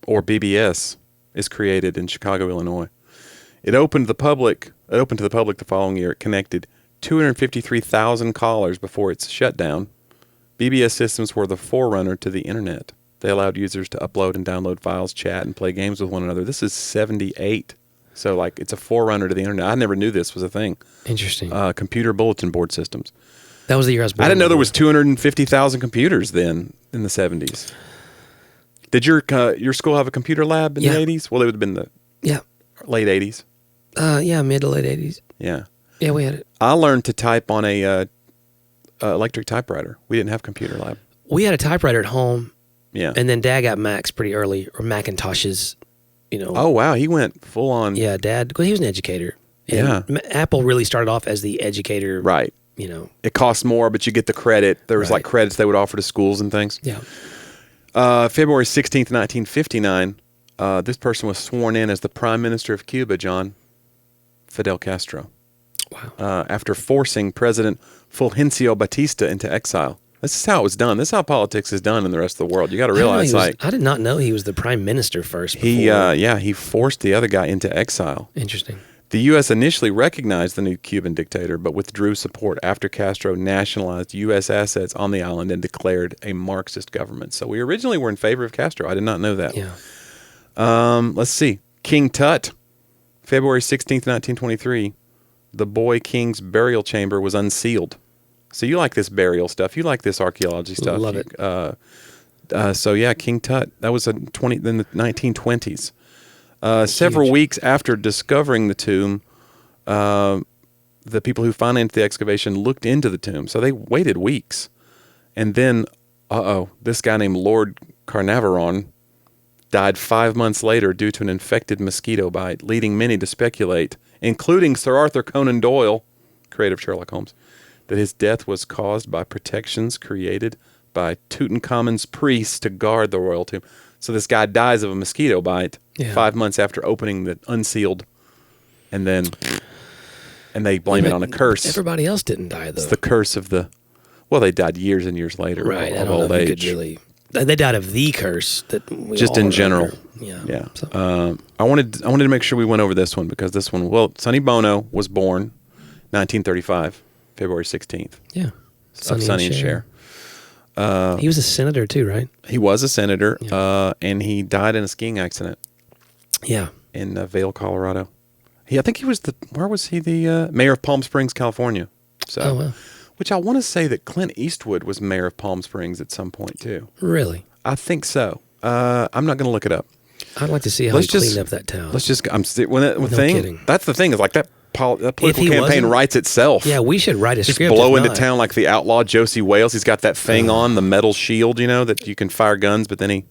or BBS, is created in Chicago, Illinois. It opened to the public the following year. It connected 253,000 callers before its shutdown. BBS systems were the forerunner to the internet. They allowed users to upload and download files, chat, and play games with one another. This is 78. So, like, it's a forerunner to the internet. I never knew this was a thing. Interesting. Computer bulletin board systems. That was the year I was born. I didn't know there was 250,000 computers then in the 70s. Did your school have a computer lab in the 80s? Well, it would have been the late 80s. Yeah, mid to late 80s. Yeah. Yeah, we had it. I learned to type on a electric typewriter. We didn't have computer lab. We had a typewriter at home. Yeah. And then Dad got Macs pretty early, or Macintoshes, you know. Oh, wow. He went full on. Yeah, Dad. Well, he was an educator. And Apple really started off as the educator. Right. You know. It costs more, but you get the credit. There was like credits they would offer to schools and things. Yeah. February 16th, 1959, this person was sworn in as the Prime Minister of Cuba, John. Fidel Castro. Wow. After forcing President Fulgencio Batista into exile. This is how it was done. This is how politics is done in the rest of the world. You got to realize, I did not know he was the Prime Minister first. Before. He forced the other guy into exile. Interesting. The U.S. initially recognized the new Cuban dictator, but withdrew support after Castro nationalized U.S. assets on the island and declared a Marxist government. So we originally were in favor of Castro. I did not know that. Yeah. Let's see. King Tut, February 16th, 1923. The boy king's burial chamber was unsealed. So you like this burial stuff. You like this archaeology stuff. Love it. So yeah, King Tut. That was in the 1920s. Several weeks after discovering the tomb, the people who financed the excavation looked into the tomb. So they waited weeks. And then, this guy named Lord Carnarvon died 5 months later due to an infected mosquito bite, leading many to speculate, including Sir Arthur Conan Doyle, creator of Sherlock Holmes, that his death was caused by protections created by Tutankhamun's priests to guard the royal tomb. So this guy dies of a mosquito bite 5 months after opening the unsealed, and they blame it on a curse. Everybody else didn't die, though. It's the curse of well, they died years and years later of old age. They died of the curse that we just all in general. Yeah. So. I wanted to make sure we went over this one because this one. Well, Sonny Bono was born 1935, February 16th. Yeah. Sonny and Cher. He was a senator too, right? He was a senator, and he died in a skiing accident. Yeah. In Vail, Colorado. I think he was where was he? The mayor of Palm Springs, California. So, wow. Which I want to say that Clint Eastwood was mayor of Palm Springs at some point too. Really? I think so. I'm not going to look it up. I'd like to see how he cleaned up that town. Let's just. Kidding. That's the thing is like that political campaign writes itself. Yeah, we should write a script. Just blow into town like the outlaw Josie Wales. He's got that thing on, the metal shield, that you can fire guns, but then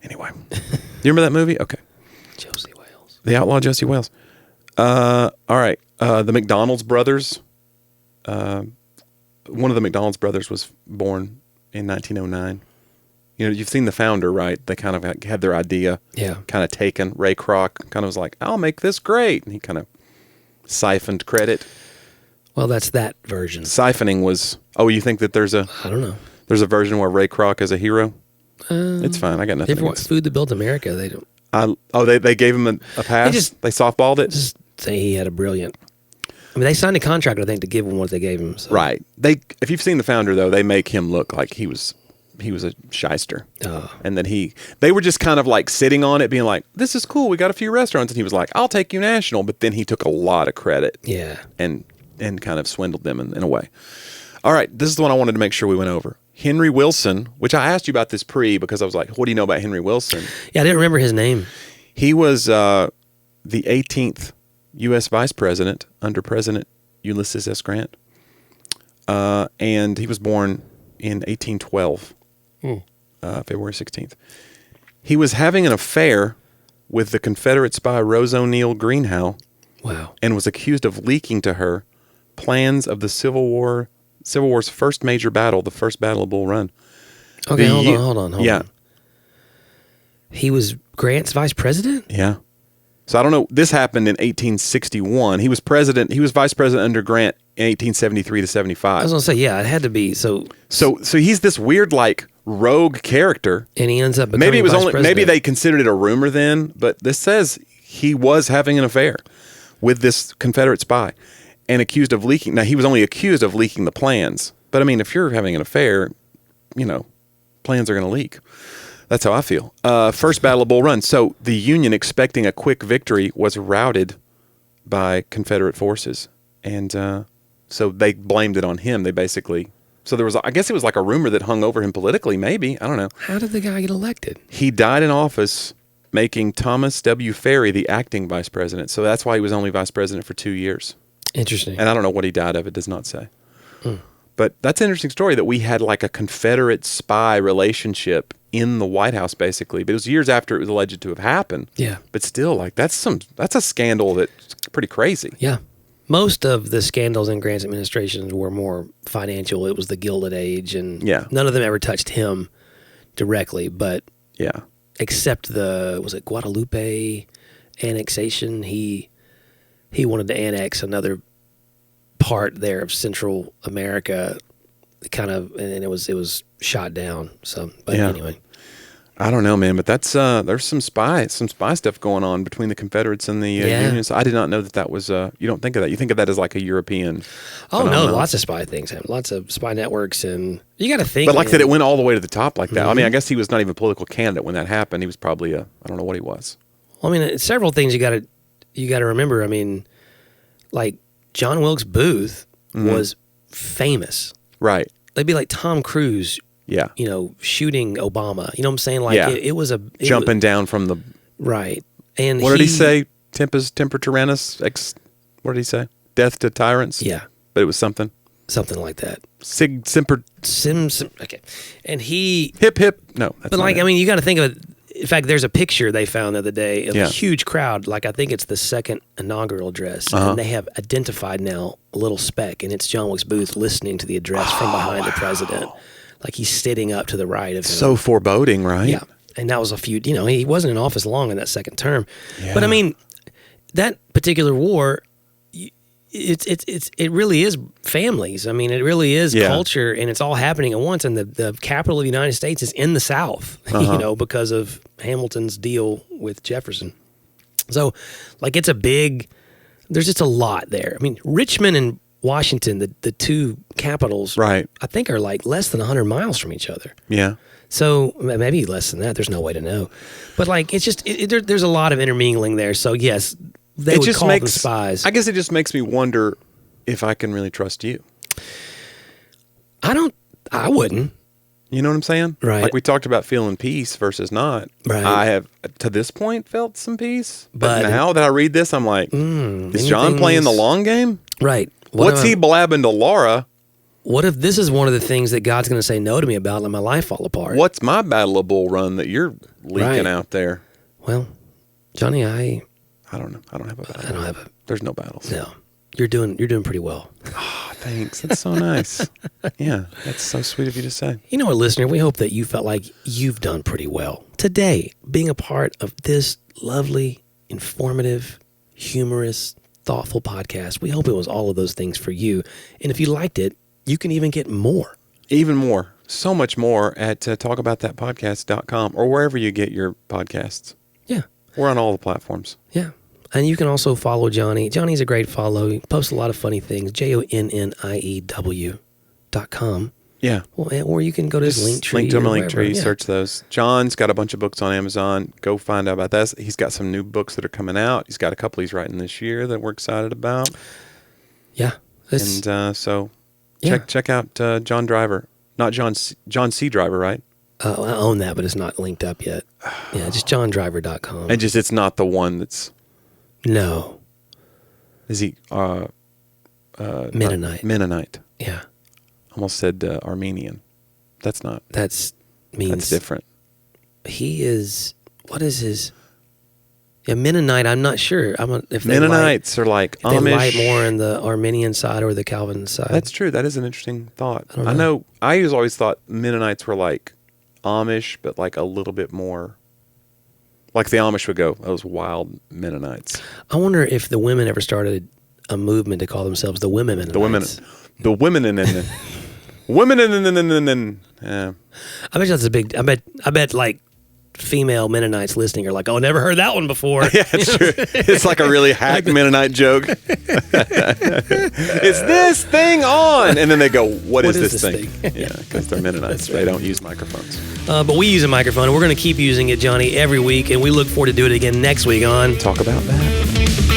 Anyway. You remember that movie? Okay. Josie Wales. The outlaw Josie Wales. All right. The McDonald's brothers. One of the McDonald's brothers was born in 1909. You've seen the founder, right? They kind of had their idea kind of taken. Ray Kroc kind of was like, I'll make this great. And he kind of siphoned credit. Well, that's that version. Siphoning was, you think that there's I don't know. There's a version where Ray Kroc is a hero? It's fine. I got nothing against Food That Built America, they don't. They gave him a pass? They softballed it? Just say he had a brilliant. I mean, they signed a contract, I think, to give him what they gave him. So. Right. If you've seen the founder, though, they make him look like he was a shyster. And then they were just kind of like sitting on it being like, this is cool. We got a few restaurants. And he was like, I'll take you national. But then he took a lot of credit. Yeah. And kind of swindled them in a way. All right. This is the one I wanted to make sure we went over. Henry Wilson, which I asked you about this because I was like, what do you know about Henry Wilson? Yeah, I didn't remember his name. He was the 18th U.S. Vice President under President Ulysses S. Grant. And he was born in 1812. February 16th. He was having an affair with the Confederate spy Rose O'Neal Greenhow. Wow. And was accused of leaking to her plans of the Civil War Civil War's first major battle, the first Battle of Bull Run. Okay, hold on. Yeah. He was Grant's vice president? Yeah. So I don't know. This happened in 1861. He was vice president under Grant in 1873 to 75. I was going to say, yeah, it had to be. So he's this weird, like, rogue character. And he ends up becoming vice president. Maybe they considered it a rumor then, but this says he was having an affair with this Confederate spy and accused of leaking. Now, he was only accused of leaking the plans. But, I mean, if you're having an affair, plans are going to leak. That's how I feel. First Battle of Bull Run. So the Union, expecting a quick victory, was routed by Confederate forces. And so they blamed it on him. They basically... So there was... I guess it was like a rumor that hung over him politically, maybe. I don't know. How did the guy get elected? He died in office, making Thomas W. Ferry the acting vice president. So that's why he was only vice president for 2 years. Interesting. And I don't know what he died of. It does not say. But that's an interesting story that we had like a Confederate spy relationship in the White House, basically. But it was years after it was alleged to have happened. Yeah. But still, like, that's a scandal that's pretty crazy. Yeah. Most of the scandals in Grant's administrations were more financial. It was the Gilded Age, and none of them ever touched him directly. But except was it Guadalupe annexation? He wanted to annex another part there of Central America, and it was shot down. So, but anyway, I don't know, man. But that's there's some spy stuff going on between the Confederates and the Union. So I did not know that was. You don't think of that. You think of that as like a European. Oh no, lots of spy things happen. Lots of spy networks, and you got to think. But like that, it went all the way to the top like that. Mm-hmm. I mean, I guess he was not even a political candidate when that happened. He was probably I don't know what he was. Well, I mean, several things you got to remember. I mean, like John Wilkes Booth was famous. Right. They'd be like Tom Cruise. Yeah. Shooting Obama. You know what I'm saying? Like it was jumping down from the right. And what did he say? Tempus Tyrannus. What did he say? Death to tyrants. Yeah. But it was something like that. Semper. Okay. And he hip. No. That's but like, I mean, you got to think of it. In fact, there's a picture they found the other day of a huge crowd. Like, I think it's the second inaugural address. And they have identified now a little speck, and it's John Wilkes Booth listening to the address from behind the president. Like, he's sitting up to the right of him. So foreboding, right? Yeah. And that was he wasn't in office long in that second term. Yeah. But I mean, that particular war, it really is families. I mean, it really is culture, and it's all happening at once. And the capital of the United States is in the South, because of Hamilton's deal with Jefferson. So, like, there's just a lot there. I mean, Richmond and Washington, the two capitals, right, I think are like less than 100 miles from each other. Yeah. So maybe less than that. There's no way to know. But like, it's just, there's a lot of intermingling there. So yes, they would call them spies. I guess it just makes me wonder if I can really trust you. I wouldn't. You know what I'm saying? Right. Like we talked about feeling peace versus not. Right. I have, to this point, felt some peace. But now that I read this, I'm like, is John playing the long game? Right. What's he blabbing to Laura? What if this is one of the things that God's going to say no to me about and let my life fall apart? What's my Battle of Bull Run that you're leaking out there? Well, Johnny, I don't know. I don't have a battle. There's no battles. No. You're doing pretty well. Oh, thanks. That's so nice. Yeah, that's so sweet of you to say. You know what, listener? We hope that you felt like you've done pretty well today, being a part of this lovely, informative, humorous, thoughtful podcast. We hope it was all of those things for you. And if you liked it, you can even get more. Even more. So much more at talkaboutthatpodcast.com or wherever you get your podcasts. Yeah. We're on all the platforms. Yeah. And you can also follow Johnny. Johnny's a great follow. He posts a lot of funny things. JONNIEW.com. Yeah. Well, or you can go to his link tree. Link to my link tree. Search those. John's got a bunch of books on Amazon. Go find out about that. He's got some new books that are coming out. He's got a couple he's writing this year that we're excited about. Yeah. And so check out John Driver. Not John C. Driver, right? I own that, but it's not linked up yet. Yeah, just johndriver.com. And just it's not the one that's... No. Is he Mennonite? Mennonite. Yeah. Almost said Armenian. That's not. That's different. He is. What is his? Yeah, Mennonite, I'm not sure. If they Mennonites are like if they Amish. lie more on the Arminian side or the Calvin side. That's true. That is an interesting thought. I don't I know. always thought Mennonites were like Amish, but like a little bit more. Like the Amish would go, those wild Mennonites. I wonder if the women ever started a movement to call themselves the women Mennonites. The women and women and I bet that's a big. I bet like female Mennonites listening are like, "Oh, never heard that one before." yeah, it's true. It's like a really hack Mennonite joke. Is this thing on? And then they go, what is this thing? Yeah, because they're Mennonites. They don't use microphones. But we use a microphone, and we're going to keep using it, Jonnie, every week, and we look forward to do it again next week on Talk about that.